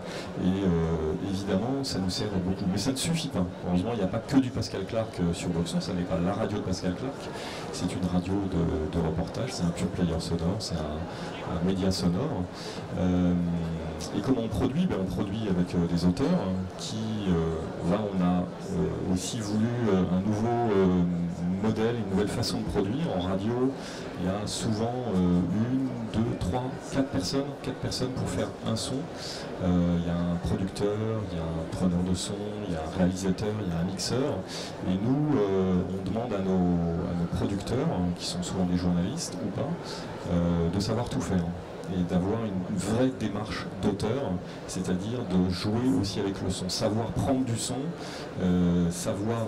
Et évidemment, ça nous sert beaucoup. Mais ça ne suffit pas. Heureusement, il n'y a pas que du Pascal Clark sur Boxon, ça n'est pas la radio de Pascal Clark, c'est une radio de reportage, c'est un pure player sonore, c'est un média sonore. Et comment on produit? On produit avec des auteurs qui, là on a aussi voulu un nouveau modèle, une nouvelle façon de produire. En radio, il y a souvent 1, 2, 3, 4 personnes pour faire un son. Il y a un producteur, il y a un preneur de son, il y a un réalisateur, il y a un mixeur. Et nous, on demande à nos producteurs, qui sont souvent des journalistes ou pas, de savoir tout faire. Et d'avoir une vraie démarche d'auteur, c'est-à-dire de jouer aussi avec le son, savoir prendre du son, savoir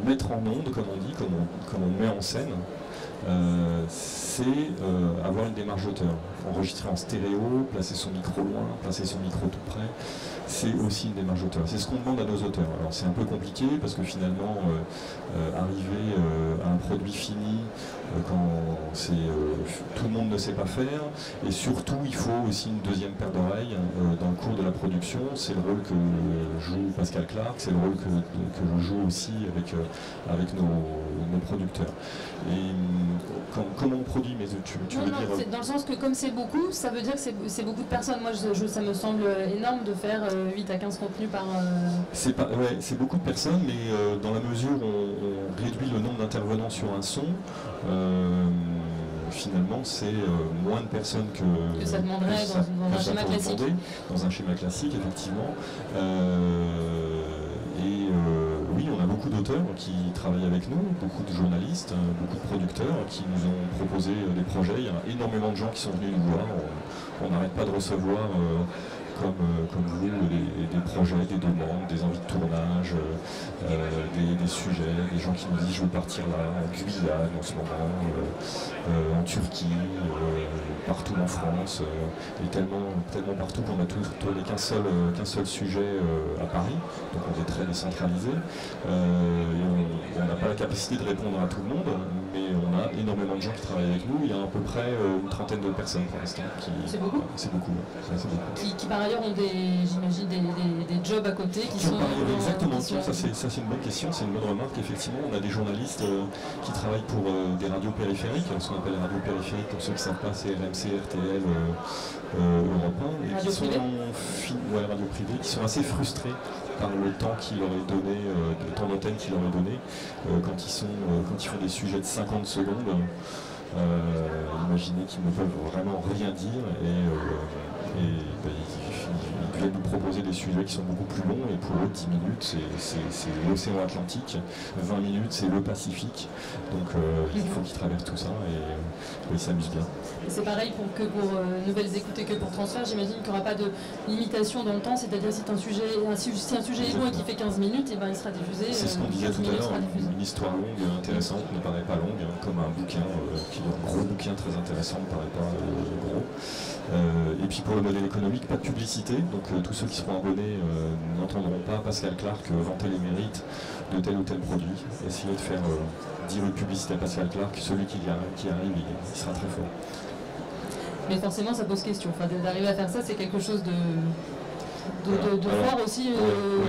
mettre en onde, comme on dit, comme on met en scène, c'est avoir une démarche d'auteur. Enregistrer en stéréo, placer son micro loin, placer son micro tout près, c'est aussi une démarche d'auteur. C'est ce qu'on demande à nos auteurs. Alors c'est un peu compliqué parce que finalement, arriver à un produit fini, quand tout le monde ne sait pas faire, et surtout il faut aussi une deuxième paire d'oreilles dans le cours de la production. C'est le rôle que joue Pascal Clark, c'est le rôle que je joue aussi avec nos producteurs. Et comment on produit, mais tu veux dire... Dans le sens que comme c'est beaucoup, ça veut dire que c'est beaucoup de personnes. Moi, ça me semble énorme de faire 8 à 15 contenus par... C'est beaucoup de personnes, mais dans la mesure où on réduit le nombre d'intervenants sur un son, finalement c'est moins de personnes que ça demanderait dans un schéma classique. Dans un schéma classique, effectivement. Oui, on a beaucoup d'auteurs qui travaillent avec nous, beaucoup de journalistes, beaucoup de producteurs qui nous ont proposé des projets. Il y a énormément de gens qui sont venus nous voir. On n'arrête pas de recevoir comme vous, des projets, des demandes, des envies de tournage, des sujets, des gens qui nous disent je veux partir là, en Guyane en ce moment, en Turquie, partout en France, et tellement partout qu'on a tourné qu'un seul sujet à Paris, donc on est très décentralisé. Et on n'a pas la capacité de répondre à tout le monde, mais on a énormément de gens qui travaillent avec nous. Il y a à peu près une trentaine de personnes pour l'instant. C'est beaucoup. C'est beaucoup. Ouais, c'est beaucoup. Qui par ailleurs ont j'imagine des jobs à côté qui sont... Exactement, ça c'est une bonne question, c'est une bonne remarque. Effectivement, on a des journalistes qui travaillent pour des radios périphériques, ce qu'on appelle les radios périphériques, pour ceux qui ne savent pas, c'est RMC, RTL, Europe 1, et qui sont radio privée, qui sont assez frustrés par le temps qu'il leur est donné, le temps d'antenne qu'il leur est donné, quand ils font des sujets de 50 secondes. Imaginez qu'ils ne peuvent vraiment rien dire et ils viennent nous proposer des sujets qui sont beaucoup plus longs, et pour eux 10 minutes c'est l'océan Atlantique, 20 minutes c'est le Pacifique, donc il faut qu'ils traversent tout ça et ils s'amusent bien. C'est pareil pour Nouvelles Écoutes et que pour Transfert, j'imagine qu'il n'y aura pas de limitation dans le temps, c'est-à-dire si un sujet est long et qui fait 15 minutes, et ben il sera diffusé. C'est ce qu'on disait tout à l'heure, une histoire longue, intéressante, ne paraît pas longue, comme un bouquin, un gros bouquin très intéressant ne paraît pas gros. Et puis pour le modèle économique, pas de publicité, donc tous ceux qui seront abonnés n'entendront pas Pascal Clark vanter les mérites de tel ou tel produit. Essayez de faire dire une publicité à Pascal Clark, celui qui arrive, il sera très fort. Mais forcément ça pose question, d'arriver à faire ça c'est quelque chose de voir aussi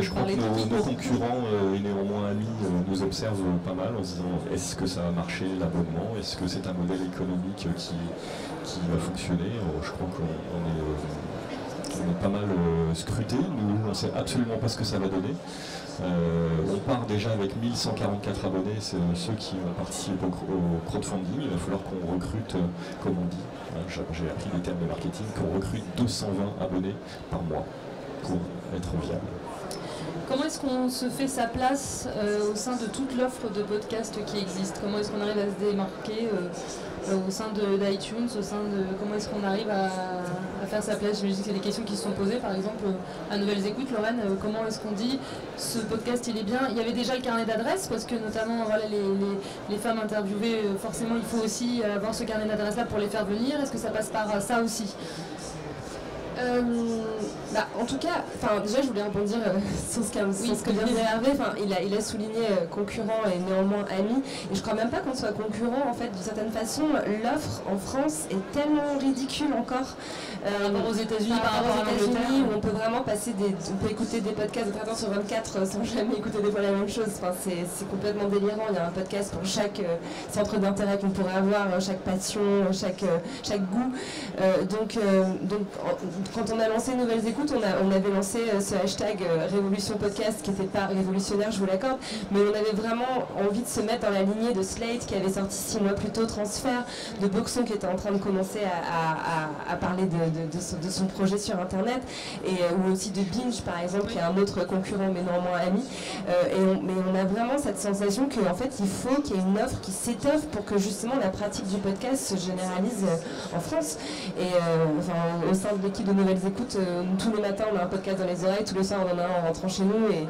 je crois que nos concurrents et néanmoins amis nous observent pas mal en se disant est-ce que ça va marcher l'abonnement, est-ce que c'est un modèle économique qui va fonctionner. Je crois qu'on est pas mal scrutés, nous on ne sait absolument pas ce que ça va donner. On part déjà avec 1144 abonnés, c'est ceux qui ont participé au crowdfunding. Il va falloir qu'on recrute, comme on dit, j'ai appris les termes de marketing, qu'on recrute 220 abonnés par mois pour être viable. Comment est-ce qu'on se fait sa place au sein de toute l'offre de podcasts qui existe? Comment est-ce qu'on arrive à se démarquer au sein d'iTunes, comment est-ce qu'on arrive à faire sa place? J'imagine que c'est des questions qui se sont posées, par exemple, à Nouvelles Écoutes. Lorraine, comment est-ce qu'on dit ce podcast il est bien? Il y avait déjà le carnet d'adresses, parce que notamment les femmes interviewées, forcément il faut aussi avoir ce carnet d'adresses-là pour les faire venir. Est-ce que ça passe par ça aussi? En tout cas, déjà je voulais rebondir sur ce que vient de dire Hervé. Il a souligné concurrent et néanmoins ami, et je crois même pas qu'on soit concurrent en fait. D'une certaine façon, l'offre en France est tellement ridicule encore par rapport aux États-Unis, où on peut vraiment on peut écouter des podcasts de 30 sur 24 sans jamais écouter des fois la même chose. C'est complètement délirant. Il y a un podcast pour chaque centre d'intérêt qu'on pourrait avoir, chaque passion, chaque goût. Donc quand on a lancé Nouvelles Écoutes, on avait lancé ce hashtag Révolution Podcast, qui n'était pas révolutionnaire, je vous l'accorde, mais on avait vraiment envie de se mettre dans la lignée de Slate, qui avait sorti 6 mois plus tôt Transfert, de Boxon, qui était en train de commencer à parler de son projet sur Internet, ou aussi de Binge, par exemple, qui est un autre concurrent, mais néanmoins ami. Mais on a vraiment cette sensation qu'en fait, il faut qu'il y ait une offre qui s'étoffe pour que justement la pratique du podcast se généralise en France. Et au sein de l'équipe de Nouvelles Écoutes, tous les matins on a un podcast dans les oreilles, tous les soirs on en a un en rentrant chez nous, et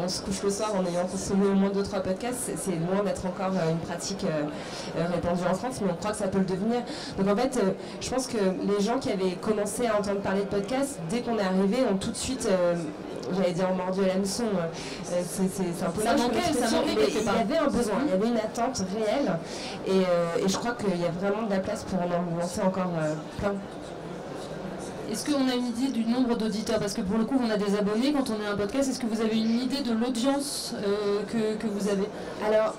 on se couche le soir en ayant consommé au moins 2-3 podcasts. C'est loin d'être encore une pratique répandue en France, mais on croit que ça peut le devenir. Donc en fait, je pense que les gens qui avaient commencé à entendre parler de podcasts, dès qu'on est arrivé, ont tout de suite... j'allais dire mordu à l'hameçon, c'est un peu ça manquait il y avait un besoin, il y avait une attente réelle, et je crois qu'il y a vraiment de la place pour en lancer encore plein. Est-ce qu'on a une idée du nombre d'auditeurs? Parce que pour le coup, on a des abonnés quand on est un podcast. Est-ce que vous avez une idée de l'audience que vous avez? Alors,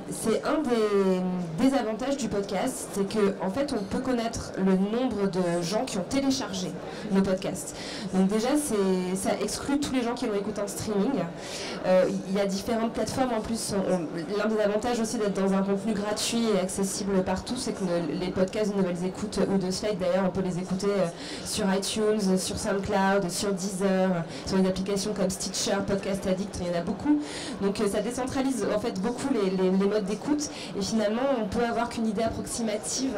c'est un des avantages du podcast, c'est qu'en fait, on peut connaître le nombre de gens qui ont téléchargé le podcast. Donc déjà, ça exclut tous les gens qui l'ont écouté en streaming. Il y a différentes plateformes en plus. L'un des avantages aussi d'être dans un contenu gratuit et accessible partout, c'est que les podcasts de Nouvelles Écoutes ou de Slate, d'ailleurs, on peut les écouter sur iTunes, sur SoundCloud, sur Deezer, sur les applications comme Stitcher, Podcast Addict, il y en a beaucoup. Donc ça décentralise en fait beaucoup les modes d'écoute et finalement on peut avoir qu'une idée approximative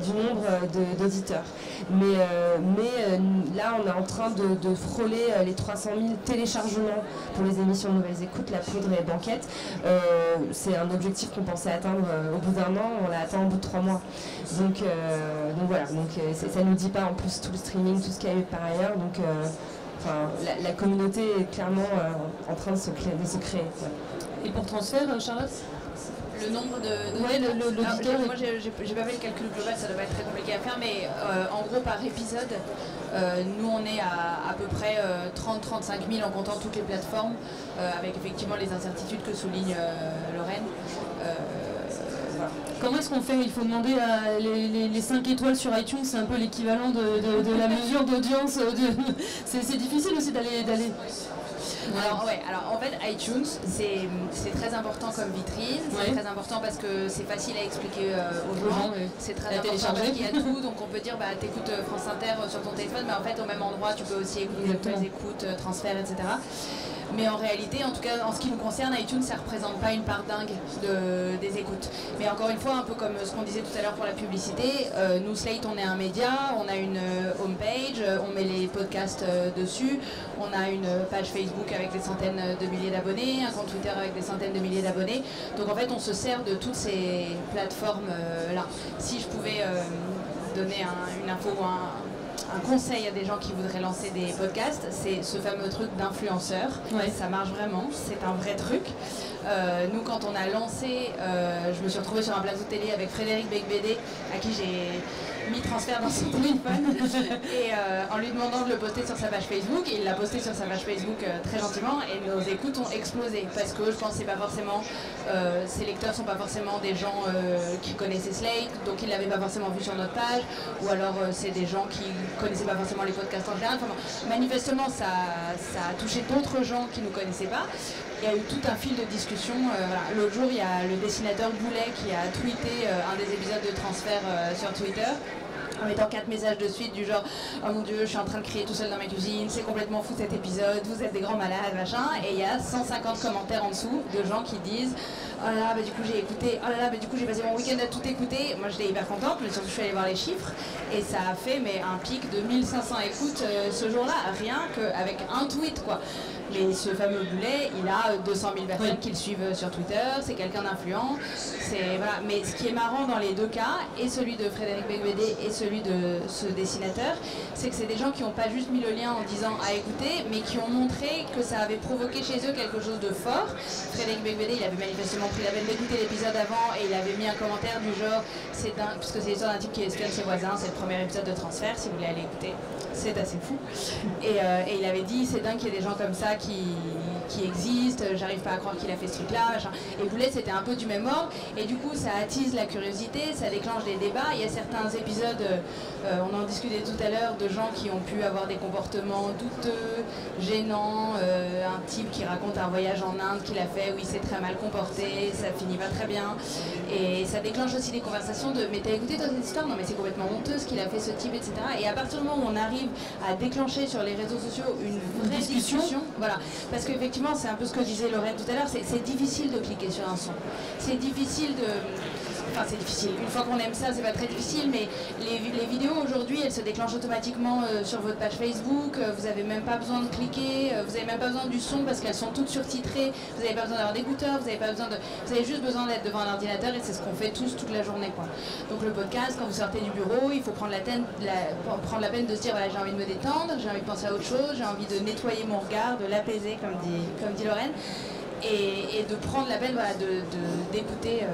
du nombre d'auditeurs. Mais là on est en train de frôler les 300 000 téléchargements pour les émissions de Nouvelles Écoutes, La Poudre et Banquette. C'est un objectif qu'on pensait atteindre au bout d'1 an, on l'a atteint au bout de 3 mois. Donc voilà, ça ne nous dit pas en plus tout le streaming, tout ce qu'il y a eu par ailleurs. Donc la communauté est clairement en train de se créer. Ouais. Et pour Transfert, Charlotte ? Le nombre de l'auditeur. Moi, j'ai pas fait le calcul global, ça doit pas être très compliqué à faire, mais en gros, par épisode, nous on est à peu près 30-35 000 en comptant toutes les plateformes, avec effectivement les incertitudes que souligne Lorraine. Voilà. Comment est-ce qu'on fait? Il faut demander à les 5 étoiles sur iTunes, c'est un peu l'équivalent de la mesure d'audience. C'est difficile aussi d'aller... Alors en fait iTunes c'est très important comme vitrine, c'est très important parce que c'est facile à expliquer aux gens, c'est très important parce qu'il y a tout, donc on peut dire t'écoutes France Inter sur ton téléphone, mais en fait au même endroit tu peux aussi écouter les écoutes, transferts, etc. Mais en réalité, en tout cas en ce qui nous concerne, iTunes ça représente pas une part dingue des écoutes. Mais encore une fois, un peu comme ce qu'on disait tout à l'heure pour la publicité, nous Slate on est un média, on a une homepage, on met les podcasts dessus, on a une page Facebook avec des centaines de milliers d'abonnés, un compte Twitter avec des centaines de milliers d'abonnés. Donc en fait on se sert de toutes ces plateformes là. Si je pouvais donner une info ou un conseil à des gens qui voudraient lancer des podcasts, c'est ce fameux truc d'influenceur. Ouais. Ça marche vraiment, c'est un vrai truc. Nous, quand on a lancé, je me suis retrouvée sur un plateau de télé avec Frédéric Becbédé, à qui j'ai mis Transfert dans son téléphone, et en lui demandant de le poster sur sa page Facebook, il l'a posté sur sa page Facebook très gentiment, et nos écoutes ont explosé, parce que je pense que c'est pas forcément, ses lecteurs sont pas forcément des gens qui connaissaient Slate, donc ils l'avaient pas forcément vu sur notre page, ou alors c'est des gens qui connaissaient pas forcément les podcasts en général. Enfin, manifestement ça a touché d'autres gens qui nous connaissaient pas. Il y a eu tout un fil de discussion. Voilà. L'autre jour, il y a le dessinateur Boulet qui a tweeté un des épisodes de Transfert sur Twitter, en mettant 4 messages de suite du genre « Oh mon Dieu, je suis en train de crier tout seul dans ma cuisine, c'est complètement fou cet épisode, vous êtes des grands malades, machin ». Et il y a 150 commentaires en dessous de gens qui disent « Oh là là, bah du coup j'ai écouté, oh là là, bah du coup j'ai passé mon week-end à tout écouter ». Moi j'étais hyper contente, mais surtout je suis allée voir les chiffres et ça a fait un pic de 1500 écoutes ce jour-là, rien qu'avec un tweet quoi. Mais ce fameux Boulet, il a 200 000 personnes qui le suivent sur Twitter, c'est quelqu'un d'influent. Voilà. Mais ce qui est marrant dans les deux cas, et celui de Frédéric Becbédé et celui de ce dessinateur, c'est que c'est des gens qui n'ont pas juste mis le lien en disant à écouter, mais qui ont montré que ça avait provoqué chez eux quelque chose de fort. Frédéric Becbédé, il avait manifestement pris la peine d'écouter l'épisode avant et il avait mis un commentaire du genre c'est dingue, puisque c'est l'histoire d'un type qui espionne ses voisins, c'est le premier épisode de Transfert, si vous voulez aller écouter, c'est assez fou. Et il avait dit c'est dingue qu'il y ait des gens comme ça qui existent, j'arrive pas à croire qu'il a fait ce truc-là. Et Boulet, c'était un peu du même ordre. Et du coup, ça attise la curiosité, ça déclenche des débats. Il y a certains épisodes, on en discutait tout à l'heure, de gens qui ont pu avoir des comportements douteux, gênants. Un type qui raconte un voyage en Inde qu'il a fait où il s'est très mal comporté, ça finit pas très bien. Et ça déclenche aussi des conversations de « mais t'as écouté toi cette histoire? Non mais c'est complètement honteux ce qu'il a fait ce type, etc. » Et à partir du moment où on arrive à déclencher sur les réseaux sociaux une vraie discussion, voilà. Parce qu'effectivement, c'est un peu ce que disait Lorraine tout à l'heure, c'est difficile de cliquer sur un son. C'est difficile de... Enfin, c'est difficile. Une fois qu'on aime ça, c'est pas très difficile, mais les vidéos aujourd'hui, elles se déclenchent automatiquement sur votre page Facebook. Vous avez même pas besoin de cliquer, vous avez même pas besoin du son parce qu'elles sont toutes surtitrées. Vous avez pas besoin d'avoir d'écouteurs, vous avez juste besoin d'être devant un ordinateur et c'est ce qu'on fait tous toute la journée, quoi. Donc le podcast, quand vous sortez du bureau, il faut prendre la peine de se dire voilà, j'ai envie de me détendre, j'ai envie de penser à autre chose, j'ai envie de nettoyer mon regard, de l'apaiser, comme dit Lorraine, et de prendre la peine voilà, d'écouter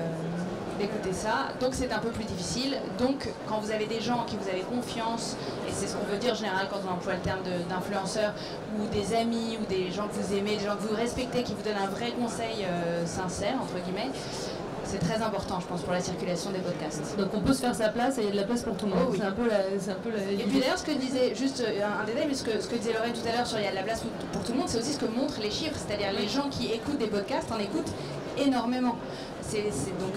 ça, donc c'est un peu plus difficile. Donc quand vous avez des gens en qui vous avez confiance, et c'est ce qu'on veut dire en général quand on emploie le terme d'influenceur, ou des amis, ou des gens que vous aimez, des gens que vous respectez, qui vous donnent un vrai conseil sincère, entre guillemets, c'est très important, je pense, pour la circulation des podcasts. Donc on peut se faire sa place et il y a de la place pour tout le monde. Oh, oui. C'est un peu la... Et puis d'ailleurs, ce que disait, juste un détail, mais ce que disait Lorraine tout à l'heure sur il y a de la place pour tout le monde, c'est aussi ce que montrent les chiffres, c'est-à-dire les gens qui écoutent des podcasts en écoutent énormément. Donc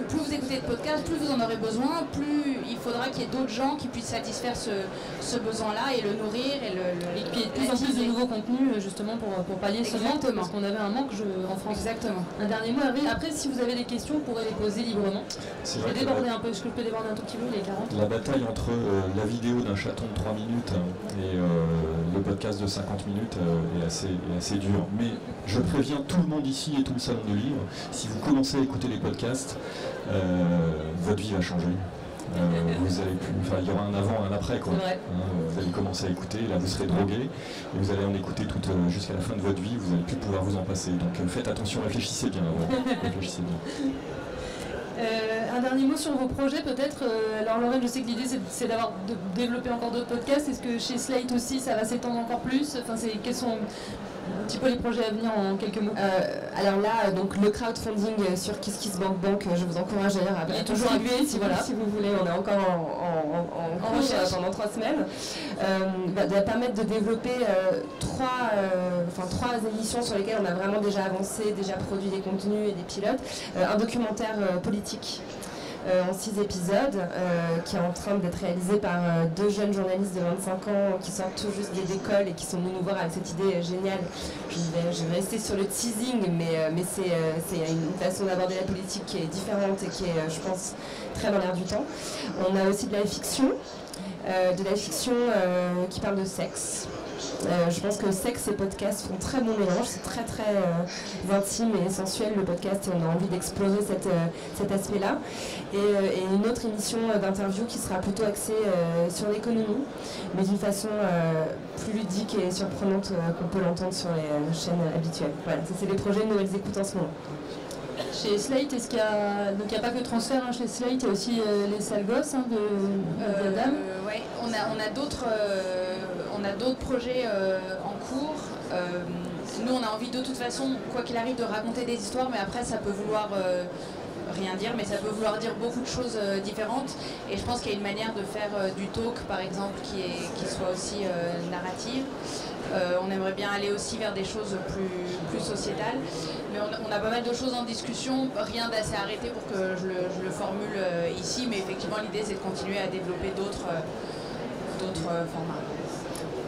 plus vous écoutez de podcasts, plus vous en aurez besoin, plus il faudra qu'il y ait d'autres gens qui puissent satisfaire ce besoin-là et le nourrir et puis de plus en plus de nouveaux contenus justement pour pallier ce manque, parce qu'on avait un manque en France. Exactement. Un dernier mot, Hervé. Après, si vous avez des questions, vous pourrez les poser librement. Je vais déborder un peu, je peux déborder un tout petit peu les 40. La bataille entre la vidéo d'un chaton de 3 minutes et le podcast de 50 minutes est assez dure. Mais je préviens tout le monde ici et tout le salon de livres, si vous commencez à écouter les podcasts, votre vie va changer. Il y aura un avant, un après, quoi. Vous allez commencer à écouter, là vous serez drogué, et vous allez en écouter jusqu'à la fin de votre vie, vous n'allez plus pouvoir vous en passer. Donc faites attention, réfléchissez bien avant. Réfléchissez bien. Un dernier mot sur vos projets peut-être. Alors Lorraine, je sais que l'idée c'est de développer encore d'autres podcasts. Est-ce que chez Slate aussi ça va s'étendre encore plus? Quels sont un petit peu les projets à venir en quelques mots? Alors là, donc le crowdfunding sur KissKissBankBank, je vous encourage d'ailleurs à toujours appuyer si vous voulez. On est encore en cours pendant 3 semaines. Va permettre de développer 3 émissions sur lesquelles on a vraiment déjà avancé, déjà produit des contenus et des pilotes. Un documentaire politique en 6 épisodes qui est en train d'être réalisé par 2 jeunes journalistes de 25 ans qui sortent tout juste des écoles et qui sont venus nous voir avec cette idée géniale. Je vais rester sur le teasing, mais c'est une façon d'aborder la politique qui est différente et qui est, je pense, très dans l'air du temps. On a aussi de la fiction qui parle de sexe. Je pense que sexe et podcast font très bon mélange, c'est très intime et sensuel le podcast et on a envie d'explorer cet aspect-là. Et une autre émission d'interview qui sera plutôt axée sur l'économie, mais d'une façon plus ludique et surprenante qu'on peut l'entendre sur les chaînes habituelles. Voilà, ça c'est les projets de Nouvelles Écoutes en ce moment. Chez Slate, est-ce qu'il y a... Donc il n'y a pas que transfert chez Slate, il y a aussi les sales gosses de Dame. Oui, on a d'autres projets en cours. Nous, on a envie de toute façon, quoi qu'il arrive, de raconter des histoires, mais après, ça peut vouloir rien dire, mais ça peut vouloir dire beaucoup de choses différentes. Et je pense qu'il y a une manière de faire du talk, par exemple, qui soit aussi narrative. On aimerait bien aller aussi vers des choses plus sociétales. Mais on a pas mal de choses en discussion, rien d'assez arrêté pour que je le formule ici, mais effectivement l'idée c'est de continuer à développer d'autres formats.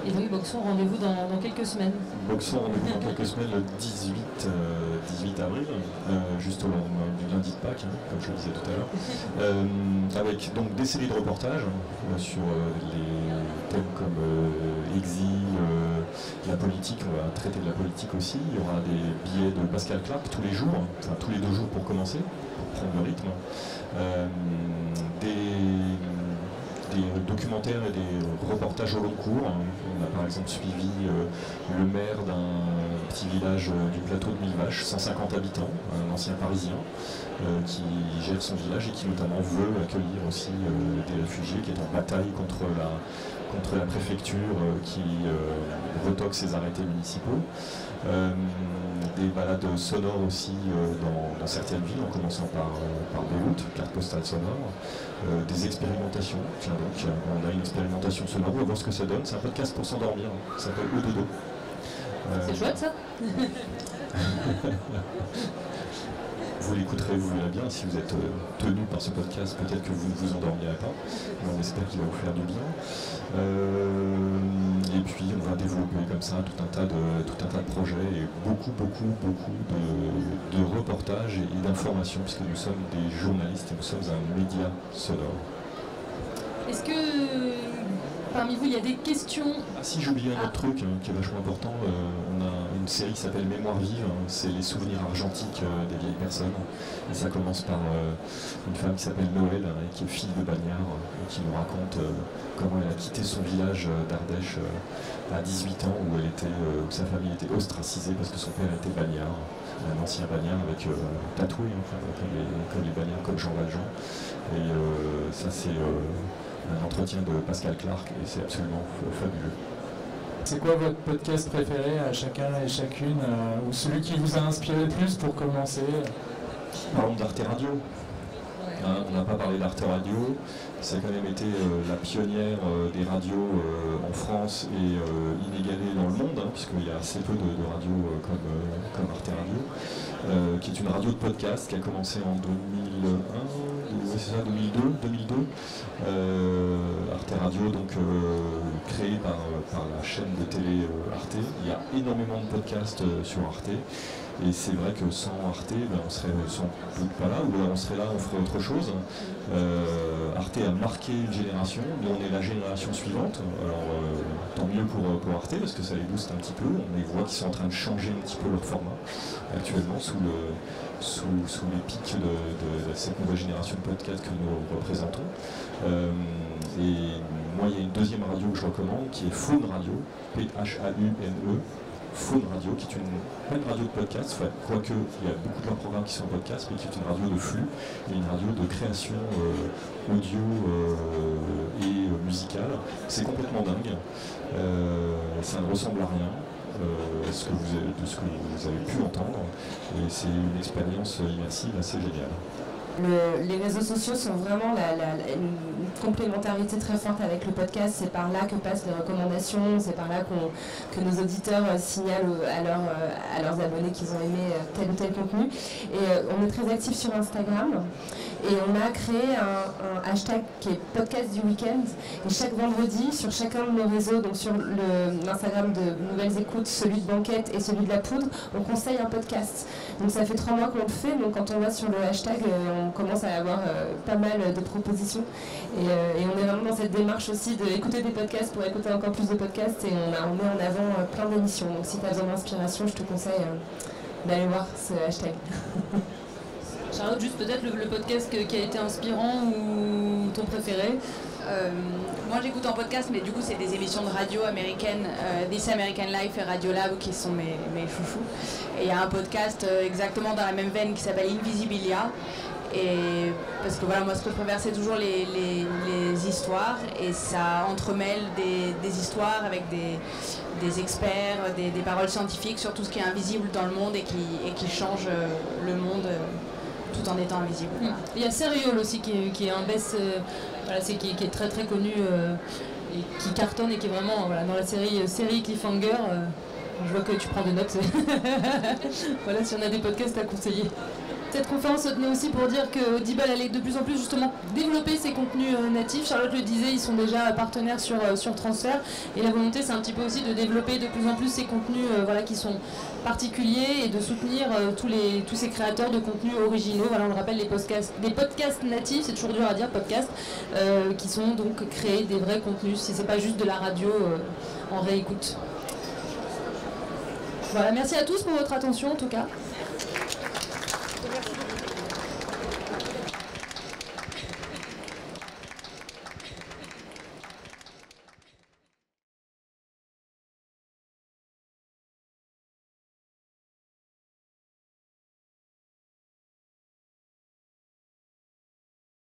Et donc Boxon, rendez-vous dans quelques semaines. Boxon, rendez-vous dans quelques semaines, le 18 avril, juste au du lundi de Pâques, comme je le disais tout à l'heure, avec donc des séries de reportages sur les thèmes comme l'exil, la politique, on va traiter de la politique aussi. Il y aura des billets de Pascal Clark tous les jours, enfin tous les 2 jours pour commencer, pour prendre le rythme. Des documentaires et des reportages au long cours. On a par exemple suivi le maire d'un petit village du plateau de Millevaches, 150 habitants, un ancien parisien qui gère son village et qui notamment veut accueillir aussi des réfugiés, qui est en bataille contre la préfecture qui retoque ses arrêtés municipaux. Des balades sonores aussi dans certaines villes, en commençant par Beyrouth, carte postale sonore, des expérimentations. Tiens donc, on a une expérimentation sonore, on va voir ce que ça donne. C'est un podcast pour s'endormir, ça s'appelle Le Dodo. C'est chouette ça. Vous l'écouterez, vous verrez bien, si vous êtes tenu par ce podcast, peut-être que vous ne vous endormirez pas, mais on espère qu'il va vous faire du bien. Et puis on va développer comme ça tout un tas de projets et beaucoup de reportages et d'informations, puisque nous sommes des journalistes et nous sommes un média sonore. Est-ce que parmi vous il y a des questions? Ah si, j'ai oublié un autre truc qui est vachement important. On a une série qui s'appelle Mémoire vive, c'est les souvenirs argentiques des vieilles personnes. Et ça commence par une femme qui s'appelle Noël, qui est fille de bagnard, et qui nous raconte comment elle a quitté son village d'Ardèche à 18 ans, où sa famille était ostracisée parce que son père était bagnard, un ancien bagnard avec tatoué, comme les bagnards, comme Jean Valjean. Et ça c'est un entretien de Pascal Clark et c'est absolument fabuleux. C'est quoi votre podcast préféré à chacun et chacune, ou celui qui vous a inspiré le plus pour commencer? Parlons d'Arte Radio. Hein, on n'a pas parlé d'Arte Radio, ça a quand même été la pionnière des radios en France et inégalée dans le monde, hein, puisqu'il y a assez peu de radios comme Arte Radio, qui est une radio de podcast qui a commencé en 2002. Arte Radio, donc créée par la chaîne de télé Arte. Il y a énormément de podcasts sur Arte. Et c'est vrai que sans Arte, on serait sans doute pas là, ou on serait là, on ferait autre chose. Arte a marqué une génération, nous on est la génération suivante. Alors tant mieux pour Arte, parce que ça les booste un petit peu. On les voit qui sont en train de changer un petit peu leur format actuellement sous les pics de cette nouvelle génération de podcasts que nous représentons. Et moi, il y a une deuxième radio que je recommande, qui est Faune Radio, P-H-A-U-N-E. Faune Radio, qui est une radio de podcast, quoique il y a beaucoup de leurs programmes qui sont en podcast, mais qui est une radio de flux et une radio de création audio et musicale. C'est complètement dingue. Ça ne ressemble à rien de ce que vous avez pu entendre, et c'est une expérience immersive assez géniale. Les réseaux sociaux sont vraiment une complémentarité très forte avec le podcast. C'est par là que passent les recommandations, c'est par là que nos auditeurs signalent à leurs abonnés qu'ils ont aimé tel ou tel contenu. Et on est très actifs sur Instagram. Et on a créé un hashtag qui est podcast du week-end. Et chaque vendredi, sur chacun de nos réseaux, donc sur l'Instagram de Nouvelles Écoutes, celui de Banquette et celui de La Poudre, on conseille un podcast. Donc ça fait 3 mois qu'on le fait. Donc quand on va sur le hashtag, on commence à avoir pas mal de propositions. Et on est vraiment dans cette démarche aussi d'écouter des podcasts pour écouter encore plus de podcasts. Et on met en avant plein d'émissions. Donc si tu as besoin d'inspiration, je te conseille d'aller voir ce hashtag. Charlotte, juste peut-être le podcast qui a été inspirant ou ton préféré? Moi j'écoute en podcast, mais du coup c'est des émissions de radio américaines, This American Life et Radiolab qui sont mes chouchous. Et il y a un podcast exactement dans la même veine qui s'appelle Invisibilia. Et parce que voilà, moi ce que je préfère c'est toujours les histoires, et ça entremêle des histoires avec des experts, des paroles scientifiques sur tout ce qui est invisible dans le monde et qui change le monde tout en étant invisible. Il y a Serial aussi qui est un best, qui est très très connu et qui cartonne et qui est vraiment dans la série Cliffhanger. Je vois que tu prends des notes. Voilà, si on a des podcasts à conseiller. Cette conférence se tenait aussi pour dire que Audible allait de plus en plus justement développer ses contenus natifs. Charlotte le disait, ils sont déjà partenaires sur Transfert, et la volonté c'est un petit peu aussi de développer de plus en plus ces contenus qui sont particuliers et de soutenir tous ces créateurs de contenus originaux. Voilà, on le rappelle, les podcasts natifs, c'est toujours dur à dire podcast, qui sont donc créés des vrais contenus, si c'est pas juste de la radio en réécoute. Voilà, merci à tous pour votre attention en tout cas.